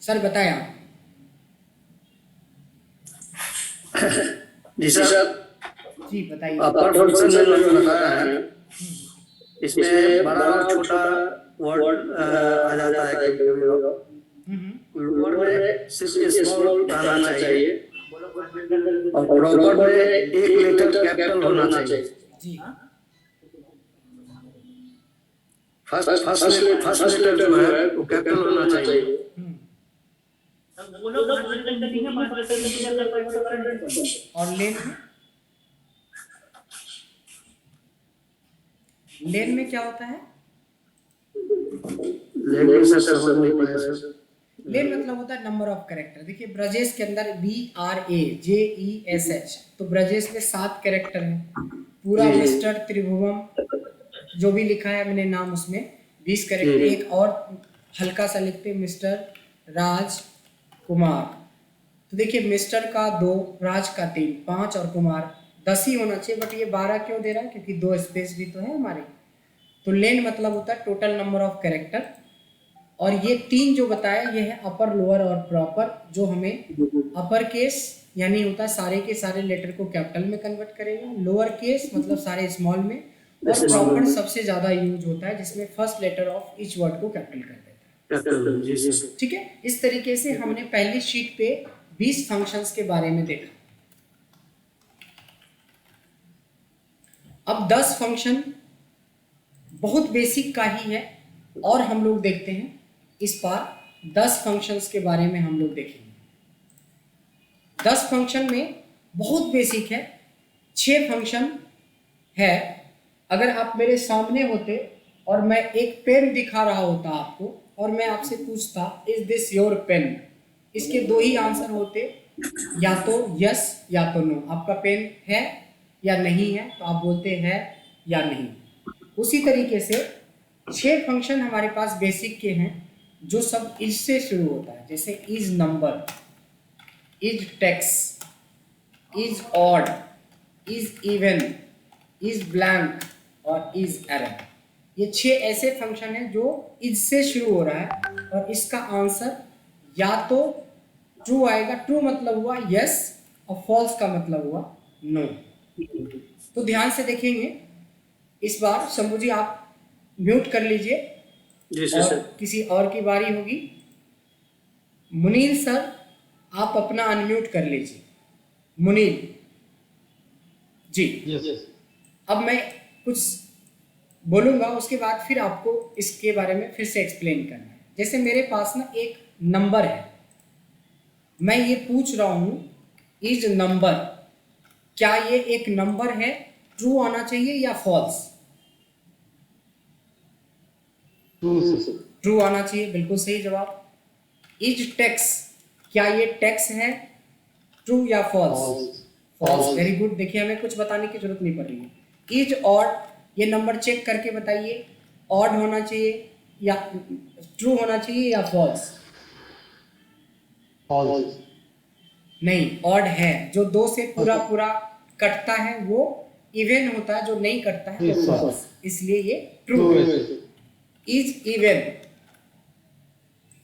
सर बताएं आप। जी सर, जी बताइए। अपर फंक्शन में जो बताया है इसमें बड़ा और छोटा वर्ड आ जाता है कभी-कभी। लोअर में सिर्फ स्मॉल रहना चाहिए और प्रॉपर में एक लेटर कैपिटल होना चाहिए। जी फर्स्ट लेटर जो है वो कैपिटल होना चाहिए। और लेन में क्या होता है? लेकिन सर समझ नहीं पाया सर। लेन मतलब होता है नंबर ऑफ कैरेक्टर। देखिए ब्रजेश के अंदर BRAJESH, तो ब्रजेश में 7 कैरेक्टर हैं। पूरा मिस्टर त्रिभुवम जो भी लिखा है मैंने नाम, उसमें 20 कैरेक्टर। एक और हल्का सा लिखते हैं मिस्टर राज कुमार, तो देखिए मिस्टर का 2, राज का 3, 5 और कुमार 10 ही होना चाहिए, बट ये 12 क्यों दे रहा है? क्योंकि 2 स्पेस भी तो है हमारे। तो लेन मतलब होता है टोटल नंबर ऑफ कैरेक्टर। और ये 3 जो बताया ये है अपर, लोअर और प्रॉपर, जो हमें अपर केस यानी होता है सारे के सारे लेटर को कैपिटल में कन्वर्ट करेगा, लोअर केस मतलब सारे स्मॉल में, और प्रॉपर सबसे ज्यादा यूज होता है जिसमें first letter of each word को कैपिटल कर देता है। ठीक है, इस तरीके से हमने पहली शीट पे 20 फंक्शंस के बारे में देखा। अब 10 फंक्शन बहुत बेसिक का ही है और हम लोग देखते हैं इस बार 10 फंक्शंस के बारे में हम लोग देखेंगे। 10 फंक्शन में बहुत बेसिक है, 6 फंक्शन है। अगर आप मेरे सामने होते और मैं एक पेन दिखा रहा होता आपको और मैं आपसे पूछता इज दिस योर पेन, इसके 2 ही आंसर होते, या तो यस या तो नो। आपका पेन है या नहीं है, तो आप बोलते हैं या नहीं। उसी तरीके से 6 फंक्शन हमारे पास बेसिक के हैं जो सब इज से शुरू होता है, जैसे is number, is text, is odd, is even, is blank और इज एरर। ये 6 ऐसे फंक्शन हैं जो इज से शुरू हो रहा है और इसका आंसर या तो ट्रू आएगा, ट्रू मतलब हुआ यस और फॉल्स का मतलब हुआ नो। तो ध्यान से देखेंगे। इस बार शंभू जी आप म्यूट कर लीजिए और किसी और की बारी होगी। मुनील सर आप अपना अनम्यूट कर लीजिए। मुनील जी, अब मैं कुछ बोलूंगा, उसके बाद फिर आपको इसके बारे में फिर से एक्सप्लेन करना है। जैसे मेरे पास ना एक नंबर है, मैं ये पूछ रहा हूं इज नंबर, क्या ये एक नंबर है? ट्रू आना चाहिए या फॉल्स? ट्रू आना चाहिए, बिल्कुल सही जवाब। इज टेक्स्ट, क्या ये टेक्स्ट है? ट्रू या फॉल्स? False, very good. देखिए हमें कुछ बताने की जरूरत नहीं पड़ रही है। इज ऑड, ये नंबर चेक करके बताइए, ऑड होना चाहिए या ट्रू होना चाहिए या फॉल्स? फॉल्स। नहीं, ऑड है। जो 2 से पूरा पूरा कटता है वो इवन होता है, जो नहीं कटता है वो फॉल्स, इसलिए ये ट्रू है। इज इवन,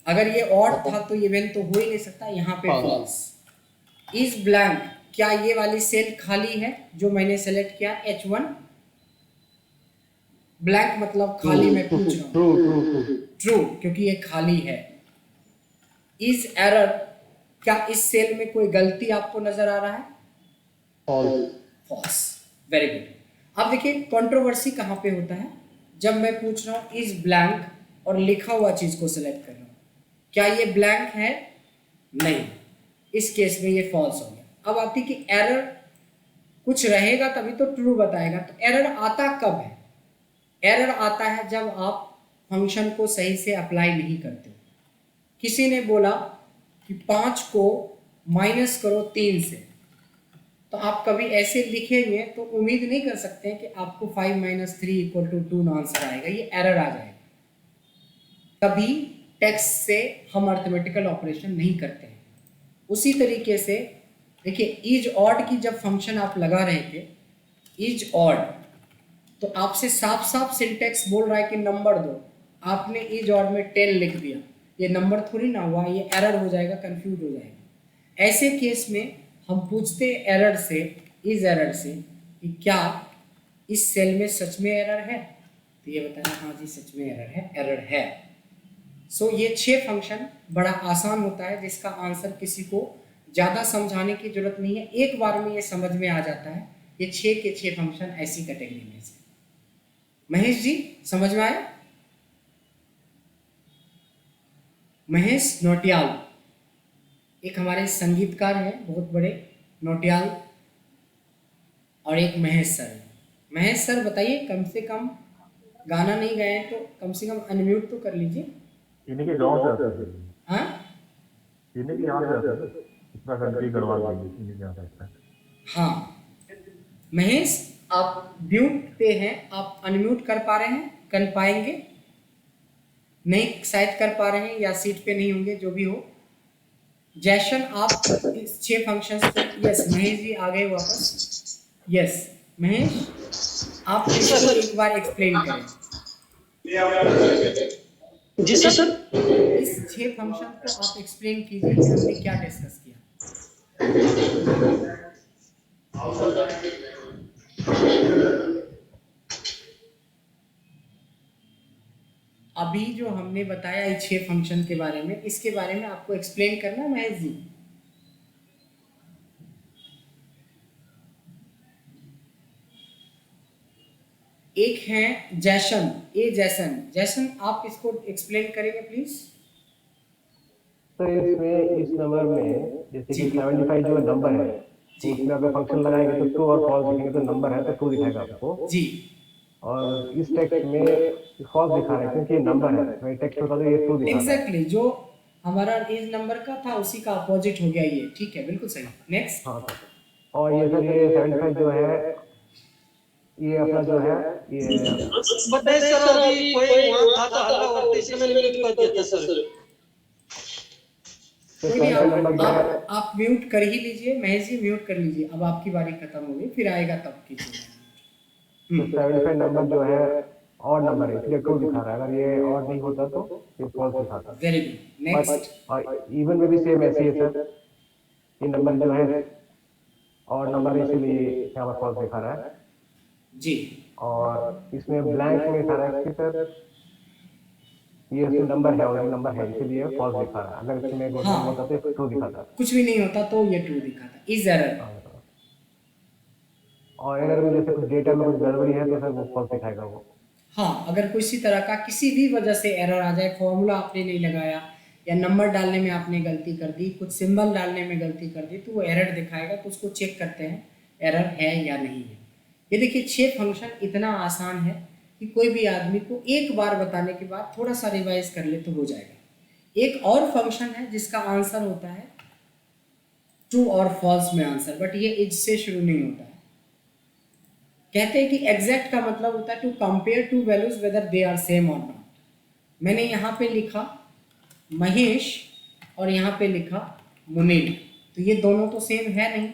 अगर ये ऑड था तो इवन तो हो ही नहीं सकता, यहाँ पे फॉल्स। इज ब्लैंक, क्या ये वाली सेल खाली है जो मैंने सेलेक्ट किया H1? ब्लैंक मतलब खाली, मैं पूछ रहा हूँ। ट्रू, क्योंकि ये खाली है। इज एरर, क्या इस सेल में कोई गलती आपको नजर आ रहा है? फॉल्स। Very good. अब देखिए कंट्रोवर्सी कहाँ पे होता है, जब मैं पूछ रहा हूँ इज ब्लैंक और लिखा हुआ चीज को सिलेक्ट कर रहा हूँ, क्या ये ब्लैंक है? नहीं, इस केस में ये फॉल्स हो गया। अब आती कि एरर कुछ रहेगा तभी तो ट्रू बताएगा। तो एरर आता कब है? एरर आता है जब आप फंक्शन को सही से अप्लाई नहीं करते। किसी ने बोला कि 5 को माइनस करो 3 से, तो आप कभी ऐसे लिखेंगे तो उम्मीद नहीं कर सकते हैं कि आपको 5 - 3 = 2 आंसर आएगा, ये एरर आ जाएगा। तभी टेक्स्ट से हम अर्थमेटिकल ऑपरेशन नहीं करते हैं। उसी तरीके से देखिए इज ऑड की जब फंक्शन आप लगा रहे थे, इज ऑड, तो आपसे साफ साफ सिंटेक्स बोल रहा है कि नंबर दो, आपने इज ऑड में 10 लिख दिया, ये नंबर थोड़ी ना हुआ, ये एरर हो जाएगा, कंफ्यूज हो जाएगा। ऐसे केस में हम पूछते एरर से, इज एरर से, कि क्या इस सेल में सच में एरर है? तो ये बताया हाँ जी सच में एरर है, एरर है। सो ये 6 फंक्शन बड़ा आसान होता है, जिसका आंसर किसी को ज़्यादा समझाने की जरूरत नहीं है, एक बार में ये समझ में आ जाता है। ये 6 के 6 फंक्शन ऐसी कैटेगरी में से। महेश जी समझ में आया? महेश नौटियाल एक हमारे संगीतकार हैं बहुत बड़े, नौटियाल, और एक महेश सर हैं। महेश सर बताइए, कम से कम गाना नहीं गाए तो कम से कम अनम्यूट तो कर लीजिए। इन्हीं के गाँव से आते हैं, हाँ इन्हीं के यहाँ से आते हैं, इतना कंट्री करवा देंगे, इन्हीं के यहाँ से आते हैं। हाँ महेश, आप म्यूट पे हैं, आप अनम्यूट कर पा रहे हैं? कर पाएंगे? नहीं शायद कर पा रहे हैं, या सीट पे नहीं होंगे, जो भी हो। जैशन आप इस 6 फंक्शंस को, यस महेश जी आ गए वापस। यस महेश, आप इसको एक बार एक्सप्लेन करें। जी सर। इस 6 फंक्शन को आप एक्सप्लेन कीजिए कि हमने क्या डिस्कस किया। अभी जो हमने बताया इस 6 फंक्शन के बारे में, इसके बारे में आपको एक्सप्लेन करना है महेश जी। एक है जैसन, जैसन आप इसको एक्सप्लेन करेंगे प्लीज। तो इसमें इस नंबर में जैसे कि 75 जो नंबर है, तो उसमें अगर फंक्शन लगाएंगे तो ट्रू और फॉल्स दिखेंगे, तो नंबर है तो ट्रू दिखाएगा आपको। जी, और इस टेक्स्ट में फॉल्स दिखा रहा है क्योंकि ये नंबर है, तो ये टेक्स्ट होता तो ये ट्रू दिखा रहा है। एग्जैक्टली जो हमारा इस नंबर का था उसी का अपोजिट हो गया ये, ठीक है, बिल्कुल सही। नेक्स्ट। हाँ सर, और ये सर ये 75 जो है, ये अपना जो है ये बताइए सर, अभी कोई वहाँ था हल्ला और तीसरे में म्यूट कर दिया था सर। कोई नहीं, आप म्यूट कर ही लीजिए महेश जी, म्यूट कर लीजिए। अब आपकी बारी खत्म हो गई, फिर आएगा तब कीजिए। तो 75 नंबर जो है और नंबर है, इसलिए ट्रू दिखा रहा है। अगर ये और नहीं होता तो ये फॉल्स दिखाता। Very good. नेक्स्ट। और इवन में भी सेम ऐसे ही है सर, ये नंबर जो है और नंबर इसीलिए यहाँ पर फॉल्स दिखा रहा है जी। और इसमें ब्लैंक में दिखा रहा है कि सर ये इसमें नंबर है और नंबर है, इसीलिए फॉल्स दिखा रहा है। अगर इसमें हाँ। होता तो ट्रू दिखाता। कुछ भी नहीं होता तो ये ट्रू दिखाता। Is error. और अगर में जैसे कुछ डेटा में कुछ गड़बड़ी है तो सर वो फॉल्स दिखाएगा वो। हाँ, अगर किसी तरह का किसी भी वजह से एरर आ जाए, फॉर्मूला आपने नहीं लगाया या नंबर डालने में आपने गलती कर दी, कुछ सिंबल डालने में गलती कर दी, तो वो एरर दिखाएगा। तो उसको चेक करते हैं एरर है या नहीं है। ये देखिए 6 फंक्शन इतना आसान है कि कोई भी आदमी को एक बार बताने के बाद थोड़ा सा रिवाइज कर ले तो हो जाएगा। एक और फंक्शन है जिसका आंसर होता है ट्रू और फॉल्स में आंसर, बट ये इज से शुरू नहीं होता है। कहते हैं कि एग्जैक्ट का मतलब होता है to compare two values whether they are same और नॉट। मैंने यहाँ पे लिखा महेश और यहाँ पे लिखा मुनील, तो ये दोनों तो सेम है नहीं,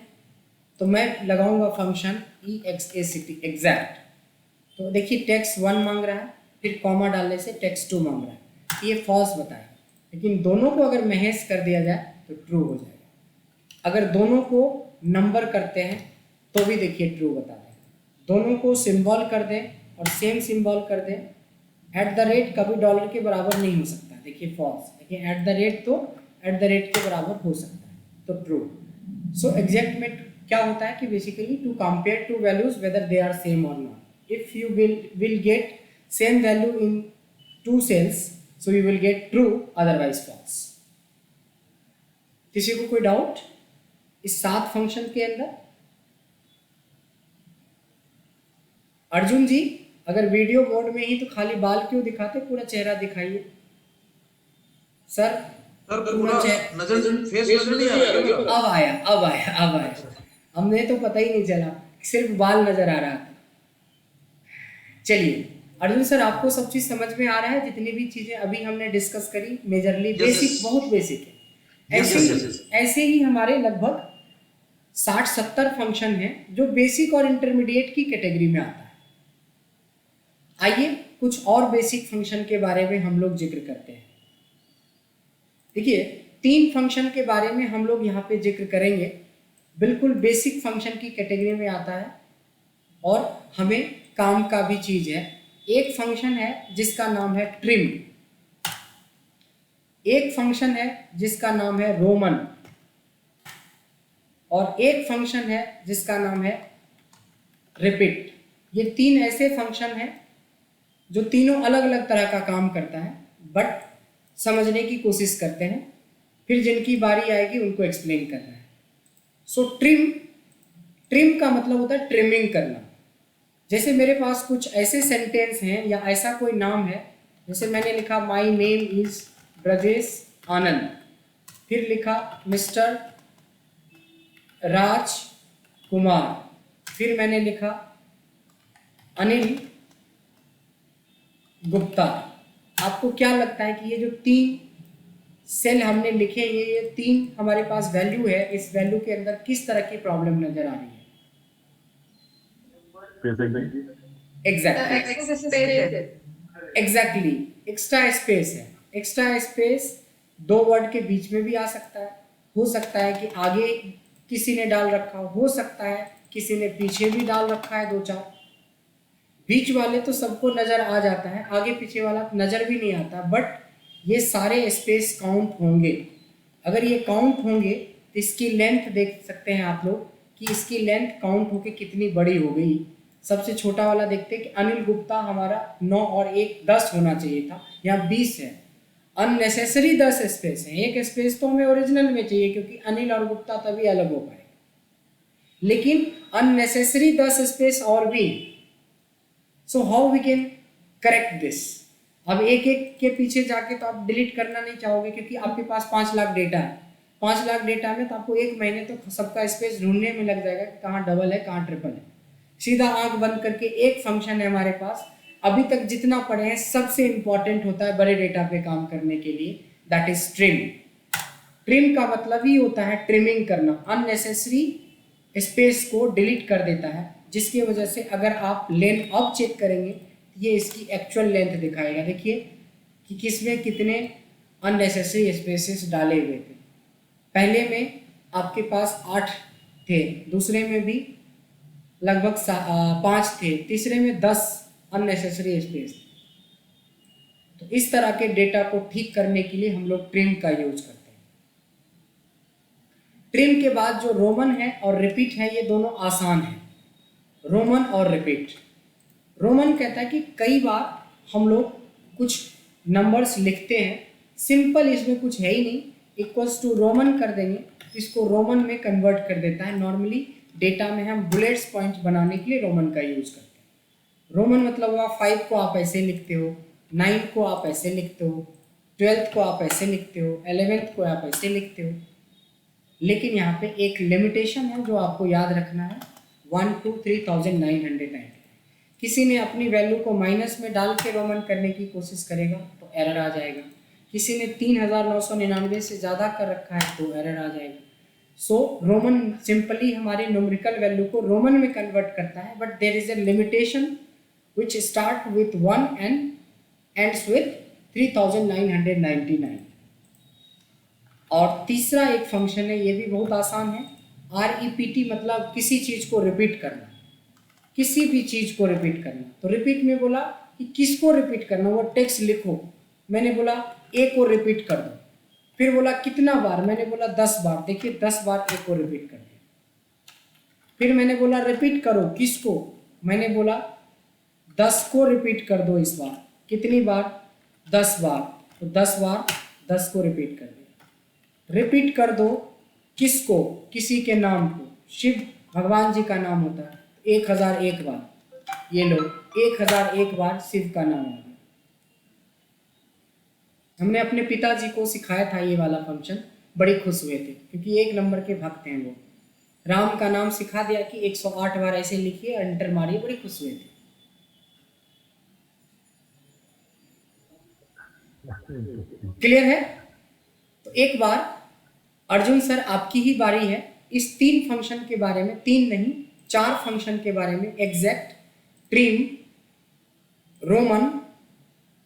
तो मैं लगाऊंगा फंक्शन EXACT एग्जैक्ट। तो देखिए टेक्स्ट 1 मांग रहा है, फिर कॉमा डालने से टेक्स्ट 2 मांग रहा है, ये फॉल्स बताएगा। लेकिन दोनों को अगर महज कर दिया जाए तो ट्रू हो जाएगा। अगर दोनों को नंबर करते हैं तो भी देखिए ट्रू बता देगा। दोनों को सिंबल कर दें और सेम सिंबल कर दें, एट द रेट कभी डॉलर के बराबर नहीं हो सकता, देखिए फॉल्स, लेकिन एट द रेट तो एट द रेट के बराबर हो सकता है, तो ट्रू। सो एग्जैक्ट में क्या होता है कि basically to compare two values whether they are same और not. If you will get same value in two cells, so you will get true, otherwise false. किसी को कोई डाउट इस 7 फंक्शन के अंदर? अर्जुन जी, अगर वीडियो मोड में ही तो खाली बाल क्यों दिखाते, पूरा चेहरा दिखाइए। सर पूरा नजर फेस नजर नहीं आ रहा। अब आया, हमने तो पता ही नहीं चला, सिर्फ बाल नजर आ रहा था। चलिए अर्जुन सर, आपको सब चीज समझ में आ रहा है? जितनी भी चीजें अभी हमने डिस्कस करी मेजरली बेसिक, बहुत बेसिक है। ऐसे ही हमारे लगभग 60-70 फंक्शन हैं जो बेसिक और इंटरमीडिएट की कैटेगरी में आता है। आइए कुछ और बेसिक फंक्शन के बारे में हम लोग जिक्र करते हैं। देखिए 3 फंक्शन के बारे में हम लोग यहाँ पे जिक्र करेंगे, बिल्कुल बेसिक फंक्शन की कैटेगरी में आता है और हमें काम का भी चीज है। एक फंक्शन है जिसका नाम है ट्रिम, एक फंक्शन है जिसका नाम है रोमन, और एक फंक्शन है जिसका नाम है रिपीट। ये 3 ऐसे फंक्शन हैं जो तीनों अलग अलग तरह का काम करता है, बट समझने की कोशिश करते हैं, फिर जिनकी बारी आएगी उनको एक्सप्लेन करना है। सो ट्रिम का मतलब होता है ट्रिमिंग करना। जैसे मेरे पास कुछ ऐसे सेंटेंस हैं या ऐसा कोई नाम है, जैसे मैंने लिखा माई नेम इज ब्रजेश आनंद, फिर लिखा मिस्टर राज कुमार, फिर मैंने लिखा अनिल गुप्ता। आपको क्या लगता है कि ये जो 3 सेल हमने लिखे, ये 3 हमारे पास वैल्यू है, इस वैल्यू के अंदर किस तरह की प्रॉब्लम नजर आ रही है? एग्जैक्टली एक्स्ट्रा स्पेस है। एक्स्ट्रा स्पेस 2 वर्ड के बीच में भी आ सकता है, हो सकता है कि आगे किसी ने डाल रखा हो सकता है किसी ने पीछे भी डाल रखा है 2-4। बीच वाले तो सबको नजर आ जाता है, आगे पीछे वाला नजर भी नहीं आता, बट ये सारे स्पेस काउंट होंगे। अगर ये काउंट होंगे तो इसकी लेंथ देख सकते हैं आप लोग कि इसकी लेंथ काउंट होके कितनी बड़ी हो गई। सबसे छोटा वाला देखते हैं कि अनिल गुप्ता हमारा 9 और 1 10 होना चाहिए था, यहाँ 20 है। अननेसेसरी 10 स्पेस है, एक स्पेस तो हमें ओरिजिनल में चाहिए क्योंकि अनिल और गुप्ता तभी अलग हो पाए, लेकिन अननेसेसरी 10 स्पेस और भी। So how we can correct this? अब एक एक के पीछे जाके तो आप डिलीट करना नहीं चाहोगे क्योंकि आपके पास 5 लाख डेटा है। 5 लाख डेटा में तो आपको 1 महीने तो सबका स्पेस ढूंढने में लग जाएगा कि कहाँ डबल है कहाँ ट्रिपल है। सीधा आंख बंद करके एक फंक्शन है हमारे पास, अभी तक जितना पढ़े हैं सबसे इंपॉर्टेंट होता है बड़े डेटा पे काम करने के लिए, दैट इज ट्रिम। ट्रिम का मतलब ही होता है ट्रिमिंग करना, अननेसेसरी स्पेस को डिलीट कर देता है, जिसकी वजह से अगर आप लेंथ अब चेक करेंगे ये इसकी एक्चुअल लेंथ दिखाएगा। देखिए कि किसमें कितने अननेसेसरी स्पेसेस डाले हुए थे। पहले में आपके पास 8 थे, दूसरे में भी लगभग 5 थे, तीसरे में 10 अननेसेसरी स्पेस। तो इस तरह के डेटा को ठीक करने के लिए हम लोग ट्रिम का यूज करते हैं। ट्रिम के बाद जो रोमन है और रिपीट है, ये दोनों आसान है, रोमन और रिपीट। रोमन कहता है कि कई बार हम लोग कुछ नंबर्स लिखते हैं, सिंपल इसमें कुछ है ही नहीं, इक्वल्स टू रोमन कर देंगे, इसको रोमन में कन्वर्ट कर देता है। नॉर्मली डेटा में हम बुलेट्स पॉइंट बनाने के लिए रोमन का यूज करते हैं। रोमन मतलब हुआ 5 को आप ऐसे लिखते हो, 9 को आप ऐसे लिखते हो, 12th को आप ऐसे लिखते हो, 11th को आप ऐसे लिखते हो। लेकिन यहाँ पे एक लिमिटेशन है जो आपको याद रखना है, 1 to 3990। किसी ने अपनी वैल्यू को माइनस में डाल के रोमन करने की कोशिश करेगा तो एरर आ जाएगा, किसी ने 3999 से ज़्यादा कर रखा है तो एरर आ जाएगा। सो रोमन सिंपली हमारे न्यूमेरिकल वैल्यू को रोमन में कन्वर्ट करता है, but there is a limitation which start with 1 and ends with 3999। और तीसरा एक फंक्शन है, ये भी बहुत आसान है, REPT मतलब किसी चीज़ को रिपीट करना, किसी भी चीज़ को रिपीट करना। तो रिपीट में बोला कि किसको रिपीट करना, वो टेक्स्ट लिखो। मैंने बोला ए को रिपीट कर दो, फिर बोला कितना बार, मैंने बोला 10 बार। देखिए 10 बार ए को रिपीट कर दिया। फिर मैंने बोला रिपीट करो किसको, मैंने बोला 10 को रिपीट कर दो इस बार। कितनी बार, 10 बार। तो 10 बार 10 को रिपीट कर दिया। रिपीट कर दो किसको, किसी के नाम को, शिव भगवान जी का नाम होता है, 1001 बार। ये लो 1001 बार शिव का नाम आ गया। हमने अपने पिताजी को सिखाया था ये वाला फंक्शन, बड़े खुश हुए थे क्योंकि 1 नंबर के भक्त हैं वो। राम का नाम सिखा दिया कि 108 बार ऐसे लिखिए, एंटर मारिए, बड़े खुश हुए थे। क्लियर है? तो एक बार अर्जुन सर आपकी ही बारी है, इस 3 फंक्शन के बारे में, 3 नहीं 4 फंक्शन के बारे में, एग्जैक्ट, ट्रिम, रोमन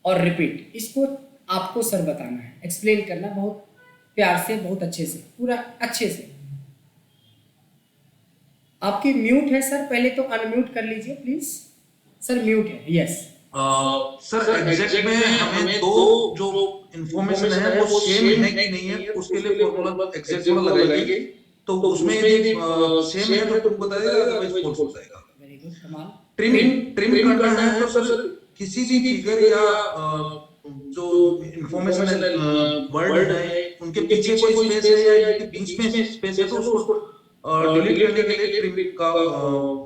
और रिपीट, इसको आपको सर बताना है, एक्सप्लेन करना बहुत प्यार से, बहुत अच्छे से, पूरा अच्छे से। आपकी म्यूट है सर, पहले तो अनम्यूट कर लीजिए प्लीज। सर म्यूट है, यस। सर एग्जैक्ट में हमें दो जो इंफॉर्मेशन है वो सेम है कि नहीं है, उसके लिए फॉर्मूला एग्जैक्ट वाला लगाएंगे। तो उसमें यदि सेम है तो तुम बताइएगा, अदरवाइज फॉल्स हो जाएगा। वेरी गुड, कमाल। ट्रिम करना है तो सर किसी भी फिगर या जो इंफॉर्मेशन है, वर्ड है, उनके पीछे कोई स्पेस है या इनके बीच में स्पेस है तो उसको डिलीट करने के लिए ट्रिम का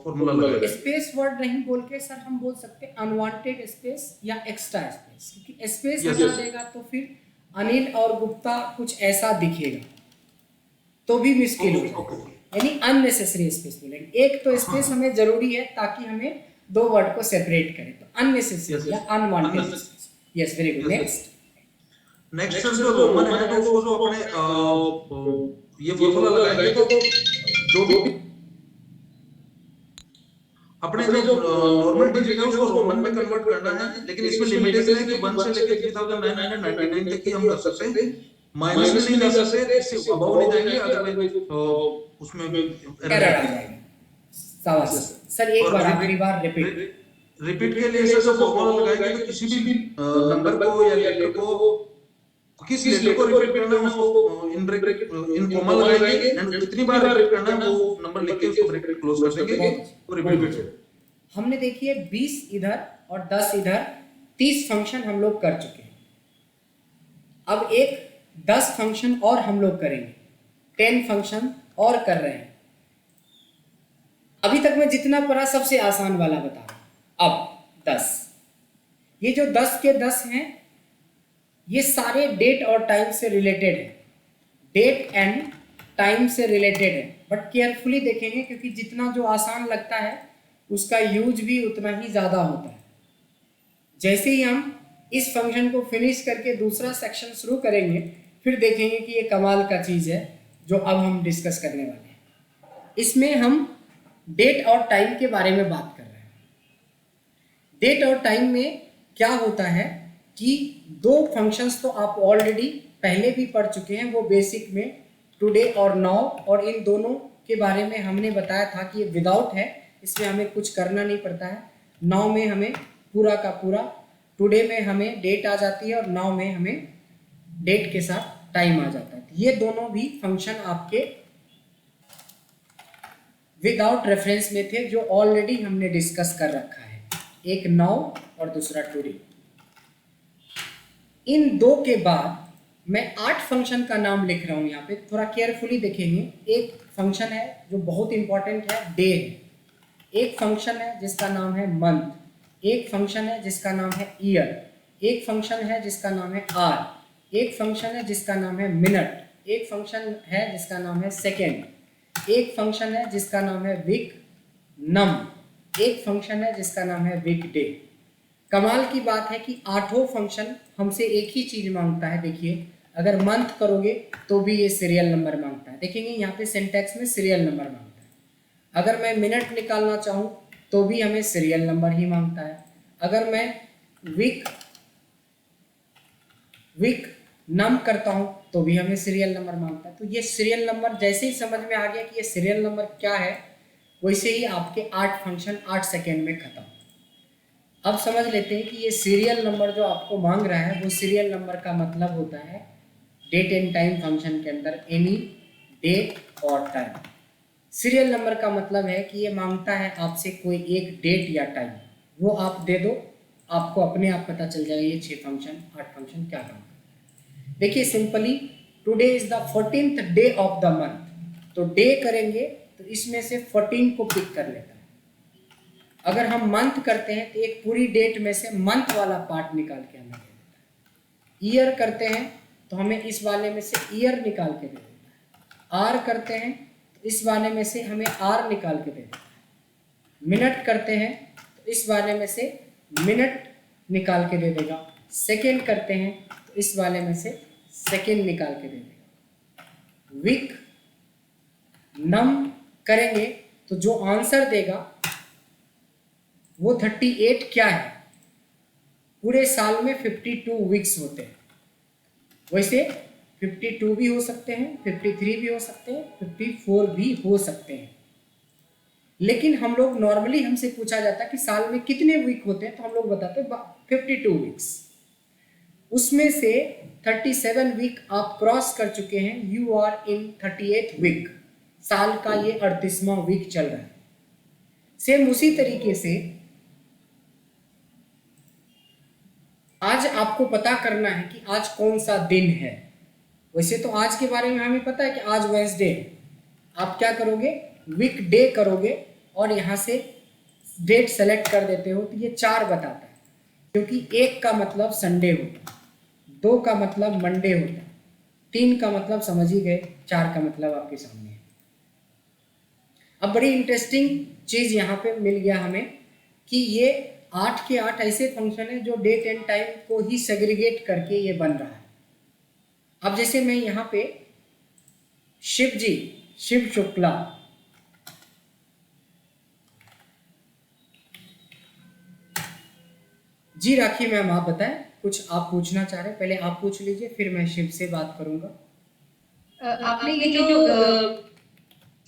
फॉर्मूला लगाएंगे। स्पेस वर्ड नहीं बोल के सर हम बोल सकते हैं अनवांटेड स्पेस या एक्स्ट्रा स्पेस, क्योंकि स्पेस हटा देगा तो फिर अनिल और गुप्ता कुछ ऐसा दिखेगा तो भी मुश्किल हो जाएगा, यानी अननेसेसरी स्पेस बोलेंगे। एक तो स्पेस हमें जरूरी है ताकि हमें 2 वर्ड को सेपरेट करें, तो अननेसेसरी या unwanted space. Yes, very good. Next sir जो रोमन है तो उसको जो अपने ये फॉर्मूला लगाएंगे तो जो भी अपने जो नॉर्मल डिजिट है उसको रोमन में कन्वर्ट करना है, लेकिन इसमें लिमिटेशन है कि 1 से लेकर 3999 तक ही हम कर सकते हैं, माइनस में नहीं जा सकते, इससे अबव नहीं जाएंगे, अदरवाइज उसमें एरर आ जाएगा। शाबाश सर, एक बार आखिरी बार रिपीट के लिए सर फॉर्मूला लगाएंगे तो किसी भी नंबर को या लेटर को, किस लेटर को रिपीट करना है उसको इन कॉमा लगाएंगे एंड कितनी बार रिपीट करना है वो नंबर लिख के उसको ब्रैकेट क्लोज कर देंगे और रिपीट करेंगे। हमने देखिए 20 इधर और 10 इधर, 30 फंक्शन हम लोग कर चुके हैं। अब एक 10 फंक्शन और हम लोग करेंगे, 10 फंक्शन और कर रहे हैं। अभी तक मैं जितना पढ़ा सबसे आसान वाला बता रहा हूं। अब 10, ये जो 10 के 10 हैं ये सारे डेट और टाइम से रिलेटेड है, डेट एंड टाइम से रिलेटेड है, बट केयरफुली देखेंगे क्योंकि जितना जो आसान लगता है उसका यूज भी उतना ही ज़्यादा होता है। जैसे ही हम इस फंक्शन को फिनिश करके दूसरा सेक्शन शुरू करेंगे फिर देखेंगे कि ये कमाल का चीज़ है जो अब हम डिस्कस करने वाले हैं। इसमें हम डेट और टाइम के बारे में बात कर रहे हैं। डेट और टाइम में क्या होता है कि 2 फंक्शंस तो आप ऑलरेडी पहले भी पढ़ चुके हैं, वो बेसिक में टुडे और नाउ, और इन दोनों के बारे में हमने बताया था कि ये विदाउट है, इसमें हमें कुछ करना नहीं पड़ता है। नाउ में हमें पूरा का पूरा, टुडे में हमें डेट आ जाती है और नाउ में हमें डेट के साथ टाइम आ जाता है। ये दोनों भी फंक्शन आपके विदाउट रेफरेंस में थे जो ऑलरेडी हमने डिस्कस कर रखा है, एक नाउ और दूसरा टुडे। इन 2 के बाद मैं 8 फंक्शन का नाम लिख रहा हूं, यहाँ पे थोड़ा केयरफुली देखेंगे। एक फंक्शन है जो बहुत इंपॉर्टेंट है, डे है। एक फंक्शन है जिसका नाम है मंथ, एक फंक्शन है जिसका नाम है ईयर, एक फंक्शन है जिसका नाम है आवर, एक फंक्शन है जिसका नाम है मिनट, एक फंक्शन है जिसका नाम है सेकेंड, एक फंक्शन है जिसका नाम है वीक, नम, एक फंक्शन है जिसका नाम है वीक डे। कमाल की बात है कि 8 फंक्शन हमसे एक ही चीज़ मांगता है। देखिए अगर मंथ करोगे तो भी ये सीरियल नंबर मांगता है, देखेंगे यहाँ पे सिंटैक्स में सीरियल नंबर मांगता है। अगर मैं मिनट निकालना चाहूँ तो भी हमें सीरियल नंबर ही मांगता है। अगर मैं वीक नम करता हूँ तो भी हमें सीरियल नंबर मांगता है। तो ये सीरियल नंबर जैसे ही समझ में आ गया कि ये सीरियल नंबर क्या है, वैसे ही आपके 8 फंक्शन 8 सेकेंड में खत्म। अब समझ लेते हैं कि ये सीरियल नंबर जो आपको मांग रहा है, वो सीरियल नंबर का मतलब होता है डेट एंड टाइम फंक्शन के अंदर एनी डेट और टाइम। सीरियल नंबर का मतलब है कि ये मांगता है आपसे कोई एक डेट या टाइम, वो आप दे दो, आपको अपने आप पता चल जाएगा ये 6 फंक्शन 8 फंक्शन क्या काम करते हैं। देखिए simply, today is the 14th day of the month, तो डे करेंगे तो इसमें से 14 को पिक कर लेता है। अगर हम मंथ करते हैं तो एक पूरी डेट में से मंथ वाला पार्ट निकाल के हमें दे देता है। ईयर करते हैं तो हमें इस वाले में से ईयर निकाल के दे देता है। आर करते हैं तो इस वाले में से हमें आर निकाल के दे देता है। मिनट करते हैं तो इस वाले में से मिनट निकाल के दे देगा। सेकेंड करते हैं तो इस वाले में से सेकेंड निकाल के दे देगा। वीक नम करेंगे तो जो आंसर देगा वो 38 क्या है, पूरे साल में 52 वीक्स होते हैं। वैसे 52 भी हो सकते हैं, 53 भी हो सकते हैं, 54 भी हो सकते हैं, लेकिन हम लोग नॉर्मली हमसे पूछा जाता है कि साल में कितने वीक होते हैं, तो हम लोग बताते हैं 52 वीक्स। उसमें से 37 वीक आप क्रॉस कर चुके हैं, यू आर इन 38 वीक, साल का ये 38वां वीक चल रहा है। सेम उसी तरीके से आज आपको पता करना है कि आज कौन सा दिन है। वैसे तो आज के बारे में हमें पता है कि आज वेडनेसडे है। आप क्या करोगे, वीक डे करोगे और यहाँ से डेट सेलेक्ट कर देते हो, तो ये 4 बताता है, क्योंकि 1 का मतलब संडे होता है, 2 का मतलब मंडे होता है, 3 का मतलब समझ ही गए, 4 का मतलब आपके सामने है। अब बड़ी इंटरेस्टिंग चीज़ यहाँ पे मिल गया हमें कि ये 8 के 8 ऐसे फंक्शन है जो डेट एंड टाइम को ही सेग्रीगेट करके ये बन रहा है। अब जैसे मैं यहाँ पे शिव जी, शिव शुक्ला, जी राखी मैम आप बताएं, कुछ आप पूछना चाह रहे हैं, पहले आप पूछ लीजिए फिर मैं शिव से बात करूंगा। आपने ये जो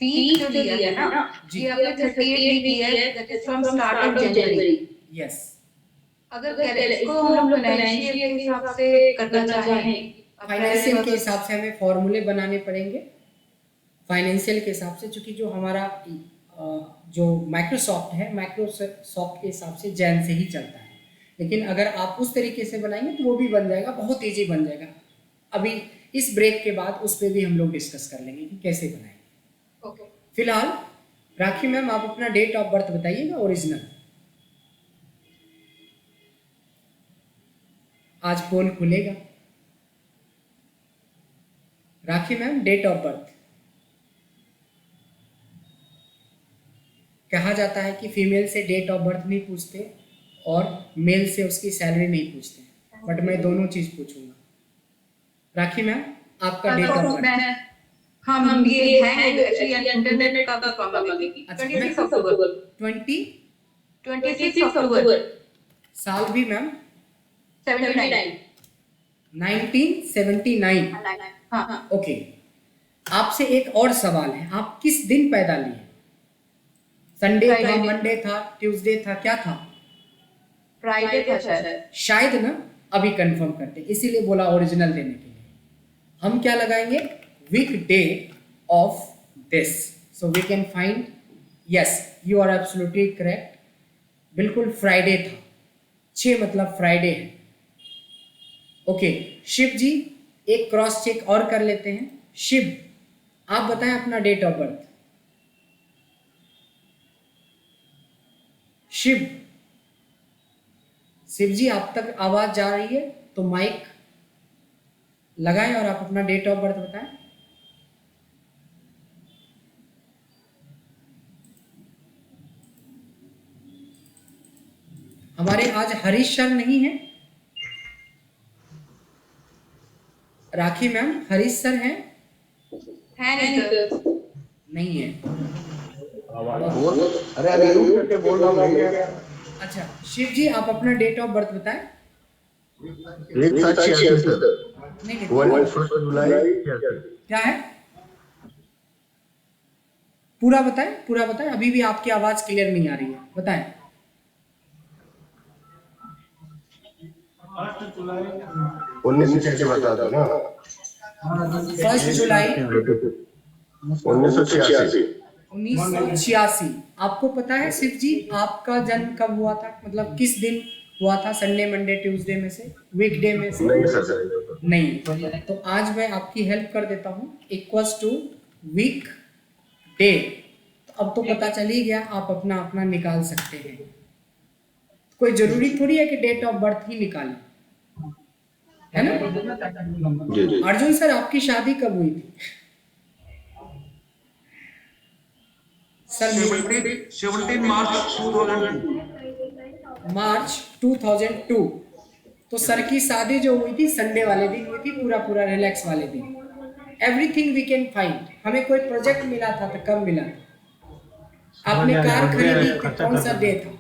वीक जो दिया है ना, ये आपने 38 वीक है, that is from start of January. Yes, अगर इसको हम लोग फाइनेंशियल के हिसाब से करना चाहें, फाइनेंशियल के हिसाब से हमें फॉर्मूले बनाने पड़ेंगे। फाइनेंशियल के हिसाब से, चूंकि जो हमारा जो माइक्रोसॉफ्ट है, माइक्रोसॉफ्ट के हिसाब से जैन से ही चलता है, लेकिन अगर आप उस तरीके से बनाएंगे तो वो भी बन जाएगा, बहुत ईजी बन जाएगा। अभी इस ब्रेक के बाद उस पर भी हम लोग डिस्कस कर लेंगे कि कैसे बनाएंगे। ओके, फिलहाल राखी मैम आप अपना डेट ऑफ बर्थ बताइएगा, ओरिजिनल। आज पोल खुलेगा। राखी मैम डेट ऑफ बर्थ। कहा जाता है कि फीमेल से डेट ऑफ बर्थ नहीं पूछते और मेल से उसकी सैलरी नहीं पूछते, बट मैं दोनों चीज पूछूंगा। राखी मैम आपका डेट ऑफ बर्थ। हम ये है एक्चुअली इंटरनेट का प्रॉब्लम है। 26 अक्टूबर 26 अक्टूबर। साल भी मैम 79 1979। हाँ, ओके, आपसे एक और सवाल है, आप किस दिन पैदा लिए? संडे था, Friday। मंडे था, ट्यूसडे था, क्या था? फ्राइडे था शायद। शायद ना, अभी कंफर्म करते, इसीलिए बोला ओरिजिनल देने के लिए। हम क्या लगाएंगे, weekday of this, so we can find, yes you are absolutely correct, बिल्कुल फ्राइडे था, 6 मतलब फ्राइडे है। ओके, शिव जी एक क्रॉस चेक और कर लेते हैं। शिव आप बताएं अपना डेट ऑफ बर्थ। शिव जी आप तक आवाज जा रही है तो माइक लगाएं और आप अपना डेट ऑफ बर्थ बताएं। हमारे आज हरीश सर नहीं है। राखी मैम हरीश सर हैं? नहीं है। अरे अभी म्यूट करके बोल रहा हूँ क्या? अच्छा, शिव जी आप अपना डेट ऑफ बर्थ बताएं। 1/7/86 नहीं 1 जुलाई क्या है, पूरा बताएं, अभी भी आपकी आवाज क्लियर नहीं आ रही है, बताएं। 1986 बता दो ना। 1 जुलाई 1986। 1986। आपको पता है शिव जी आपका जन्म कब हुआ था, मतलब किस दिन हुआ था? संडे, मंडे, ट्यूसडे में से, वीकडे में से? नहीं सर। नहीं। तो आज मैं आपकी हेल्प कर देता हूँ, इक्वल्स टू वीक डे। अब तो पता चल ही गया, आप अपना अपना निकाल सकते हैं। कोई जरूरी थोड़ी है कि डेट ऑफ बर्थ ही निकालें, है ना? जी। अर्जुन सर आपकी शादी कब हुई थी? सर 17 मार्च 2002। मार्च 2002। तो सर की शादी जो हुई थी संडे वाले दिन हुई थी, पूरा पूरा रिलैक्स वाले दिन। Everything we can find. हमें कोई प्रोजेक्ट मिला था तो कब मिला था? आपने कार खरीदी थी, कौन सा डे था?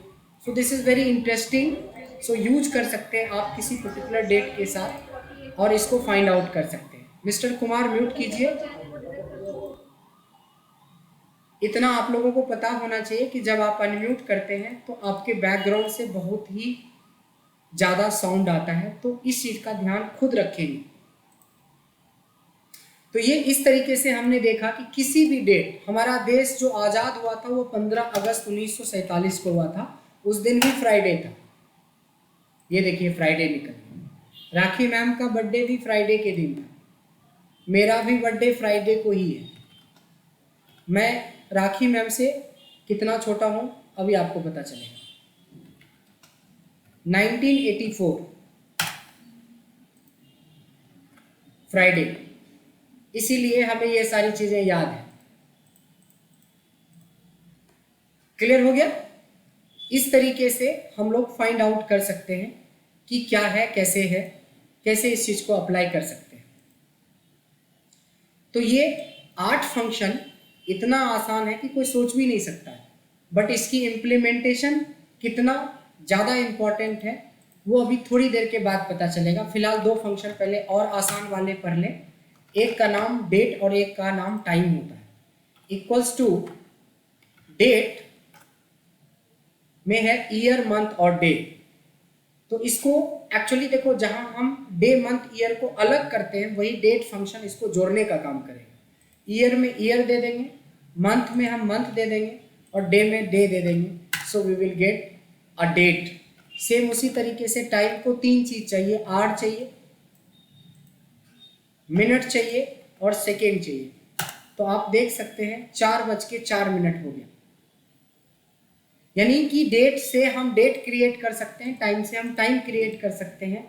सो this is very interesting. So use कर सकते हैं आप किसी पर्टिकुलर डेट के साथ और इसको फाइंड आउट कर सकते हैं। मिस्टर कुमार म्यूट कीजिए। इतना आप लोगों को पता होना चाहिए कि जब आप अनम्यूट करते हैं तो आपके बैकग्राउंड से बहुत ही ज़्यादा साउंड आता है, तो इस चीज़ का ध्यान खुद रखेंगे। तो ये इस तरीके से हमने देखा कि किसी भी डेट, हमारा देश जो आज़ाद हुआ था वो 15 अगस्त 1947 को हुआ था। उस दिन भी फ्राइडे था। ये देखिए फ्राइडे निकल गया। राखी मैम का बर्थडे भी फ्राइडे के दिन था। मेरा भी बर्थडे फ्राइडे को ही है। मैं राखी मैम से कितना छोटा हूँ अभी आपको पता चलेगा। 1984 फ्राइडे, इसीलिए हमें ये सारी चीजें याद है। क्लियर हो गया? इस तरीके से हम लोग फाइंड आउट कर सकते हैं कि क्या है, कैसे इस चीज को अप्लाई कर सकते हैं। तो ये 8 फंक्शन इतना आसान है कि कोई सोच भी नहीं सकता है, बट इसकी इम्प्लीमेंटेशन कितना ज़्यादा इम्पॉर्टेंट है वो अभी थोड़ी देर के बाद पता चलेगा। फिलहाल 2 फंक्शन पहले और आसान वाले पढ़ लें। एक का नाम डेट और एक का नाम टाइम होता है। इक्वल्स टू डेट में है ईयर, मंथ और डे। तो इसको एक्चुअली देखो, जहां हम डे, मंथ, ईयर को अलग करते हैं वही डेट फंक्शन इसको जोड़ने का काम करेगा। ईयर में ईयर दे देंगे, मंथ में हम मंथ दे देंगे और डे में डे दे देंगे। So we will get a date. Same उसी तरीके से टाइम को 3 चीज चाहिए, आवर चाहिए, मिनट चाहिए और सेकेंड चाहिए। तो आप देख सकते हैं 4:04 हो गया। यानी कि डेट से हम डेट क्रिएट कर सकते हैं, टाइम से हम टाइम क्रिएट कर सकते हैं।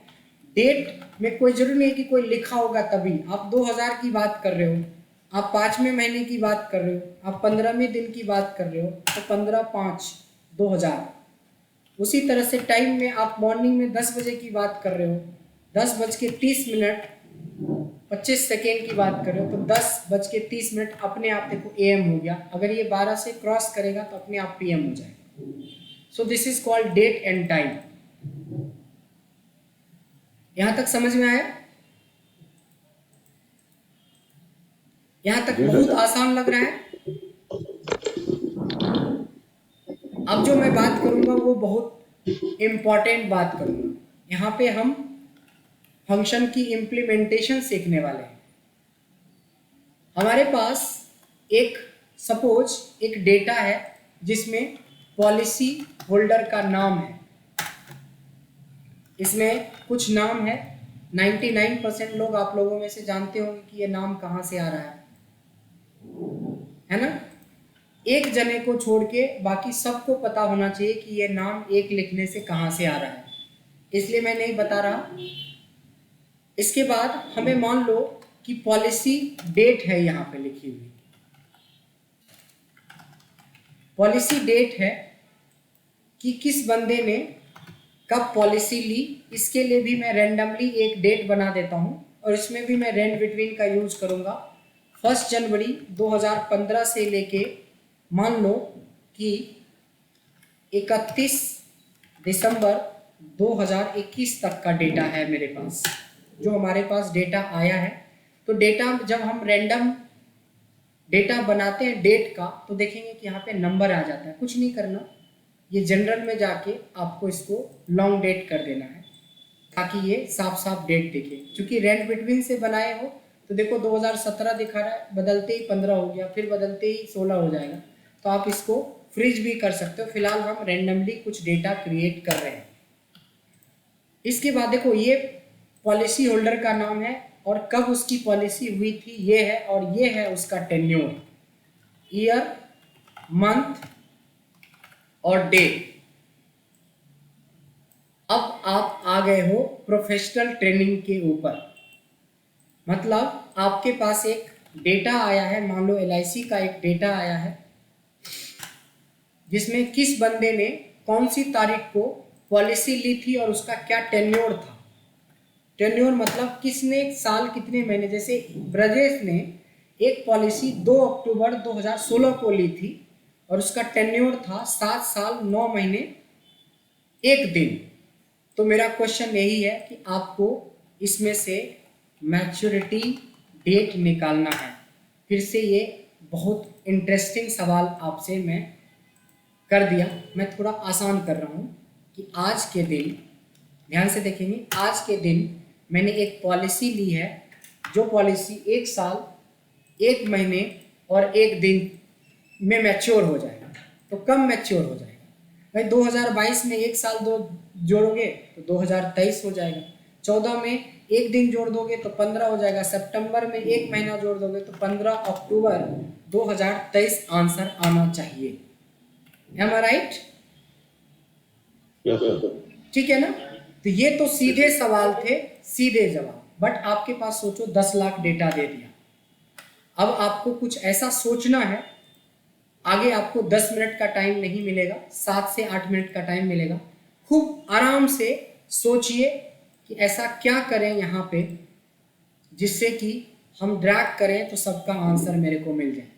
डेट में कोई जरूरी नहीं कि कोई लिखा होगा तभी। आप 2000 की बात कर रहे हो, आप 5वें महीने की बात कर रहे हो, आप 15वें दिन की बात कर रहे हो, तो 15/5/2000। उसी तरह से टाइम में आप मॉर्निंग में 10 बजे की बात कर रहे हो, 10:30 की बात कर रहे हो, तो 10:30 अपने आप देखो AM हो गया। अगर ये 12 से क्रॉस करेगा तो अपने आप PM हो जाएगा। So this is called date and time. यहां तक समझ में आया? यहां तक बहुत आसान लग रहा है। अब जो मैं बात करूंगा वो बहुत इंपॉर्टेंट बात करूंगा। यहां पे हम फंक्शन की इंप्लीमेंटेशन सीखने वाले हैं। हमारे पास सपोज एक डेटा है जिसमें पॉलिसी होल्डर का नाम है। इसमें कुछ नाम है। 99% लोग आप लोगों में से जानते होंगे कि ये नाम कहाँ से आ रहा है ना? एक जने को छोड़ के बाकी सबको पता होना चाहिए कि ये नाम एक लिखने से कहाँ से आ रहा है, इसलिए मैं नहीं बता रहा। इसके बाद हमें मान लो कि पॉलिसी डेट है यहाँ पे लिखी हुई, पॉलिसी डेट है कि किस बंदे ने कब पॉलिसी ली। इसके लिए भी मैं रैंडमली एक डेट बना देता हूँ और इसमें भी मैं रेंड बिटवीन का यूज करूँगा। 1 जनवरी 2015 से लेके मान लो कि 31 दिसंबर 2021 तक का डेटा है मेरे पास। जो हमारे पास डेटा आया है, तो डेटा जब हम रैंडम डेटा बनाते हैं डेट का, तो देखेंगे कि यहाँ पे नंबर आ जाता है। कुछ नहीं करना, ये जनरल में जाके आपको इसको लॉन्ग डेट कर देना है ताकि ये साफ साफ डेट दिखे। क्योंकि रेंट बिटवीन से बनाए हो तो देखो 2017 दिखा रहा है, बदलते ही 15 हो गया, फिर बदलते ही 16 हो जाएगा। तो आप इसको फ्रीज भी कर सकते हो। फिलहाल हम रैंडमली कुछ डेटा क्रिएट कर रहे हैं। इसके बाद देखो ये पॉलिसी होल्डर का नाम है और कब उसकी पॉलिसी हुई थी ये है, और ये है उसका टेन्योर, ईयर, मंथ और डे। अब आप आ गए हो प्रोफेशनल ट्रेनिंग के ऊपर। मतलब आपके पास एक डेटा आया है, मान लो LIC का एक डेटा आया है जिसमें किस बंदे ने कौन सी तारीख को पॉलिसी ली थी और उसका क्या टेन्योर था। टेन्योर मतलब किसने साल कितने महीने, जैसे ब्रजेश ने एक पॉलिसी 2 अक्टूबर 2016 को ली थी और उसका टेन्योर था 7 साल 9 महीने 1 दिन। तो मेरा क्वेश्चन यही है कि आपको इसमें से मैच्योरिटी डेट निकालना है। फिर से ये बहुत इंटरेस्टिंग सवाल आपसे मैं कर दिया। मैं थोड़ा आसान कर रहा हूँ कि आज के दिन, ध्यान से देखेंगे, आज के दिन मैंने एक पॉलिसी ली है जो पॉलिसी 1 साल 1 महीने और 1 दिन में मैच्योर हो जाएगा। तो कब मैच्योर हो जाएगा भाई? 2022 में 1 साल 2 जोड़ोगे तो 2023 हो जाएगा। 14 में 1 दिन जोड़ दोगे तो 15 हो जाएगा। सितंबर में 1 महीना जोड़ दोगे तो 15 अक्टूबर 2023 आंसर आना चाहिए। Am I right? ठीक है ना? तो ये तो सीधे सवाल थे, सीधे जवाब। बट आपके पास सोचो 10 लाख डेटा दे दिया। अब आपको कुछ ऐसा सोचना है, आगे आपको 10 मिनट का टाइम नहीं मिलेगा, 7 से 8 मिनट का टाइम मिलेगा। खूब आराम से सोचिए कि ऐसा क्या करें यहाँ पे जिससे कि हम ड्रैग करें तो सबका आंसर मेरे को मिल जाए।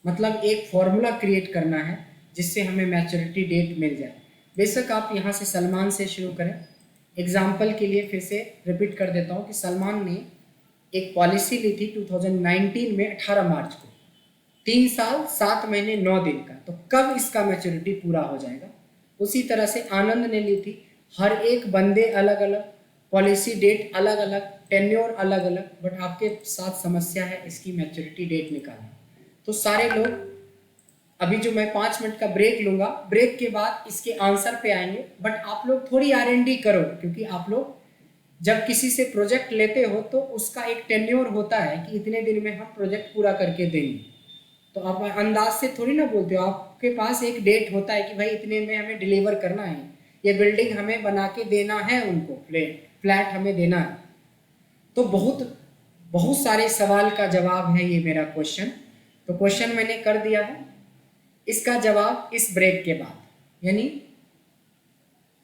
मतलब एक फॉर्मूला क्रिएट करना है जिससे हमें मैच्योरिटी डेट मिल जाए। बेशक आप यहाँ से सलमान से शुरू करें। एग्जाम्पल के लिए फिर से रिपीट कर देता हूँ कि सलमान ने एक पॉलिसी ली थी 2019 में 18 मार्च को, 3 साल 7 महीने 9 दिन का। तो कब इसका मैच्योरिटी पूरा हो जाएगा? उसी तरह से आनंद ने ली थी। हर एक बंदे अलग अलग, पॉलिसी डेट अलग अलग, टेन्योर अलग अलग, बट आपके साथ समस्या है इसकी मैच्योरिटी डेट निकालना। तो सारे लोग अभी जो मैं 5 मिनट का ब्रेक लूँगा, ब्रेक के बाद इसके आंसर पे आएंगे। बट आप लोग थोड़ी R&D करो, क्योंकि आप लोग जब किसी से प्रोजेक्ट लेते हो तो उसका एक टेन्योर होता है कि इतने दिन में हम प्रोजेक्ट पूरा करके देंगे। तो आप अंदाज से थोड़ी ना बोलते हो, आपके पास एक डेट होता है कि भाई इतने में हमें डिलीवर करना है, ये बिल्डिंग हमें बना के देना है, उनको फ्लैट हमें देना है। तो बहुत सारे सवाल का जवाब है ये मेरा क्वेश्चन। तो क्वेश्चन मैंने कर दिया है, इसका जवाब इस ब्रेक के बाद, यानी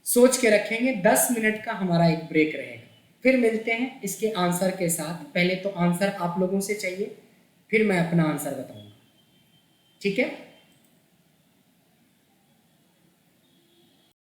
सोच के रखेंगे 10 मिनट का हमारा एक ब्रेक रहेगा। फिर मिलते हैं इसके आंसर के साथ। पहले तो आंसर आप लोगों से चाहिए, फिर मैं अपना आंसर बताऊंगा। ठीक है?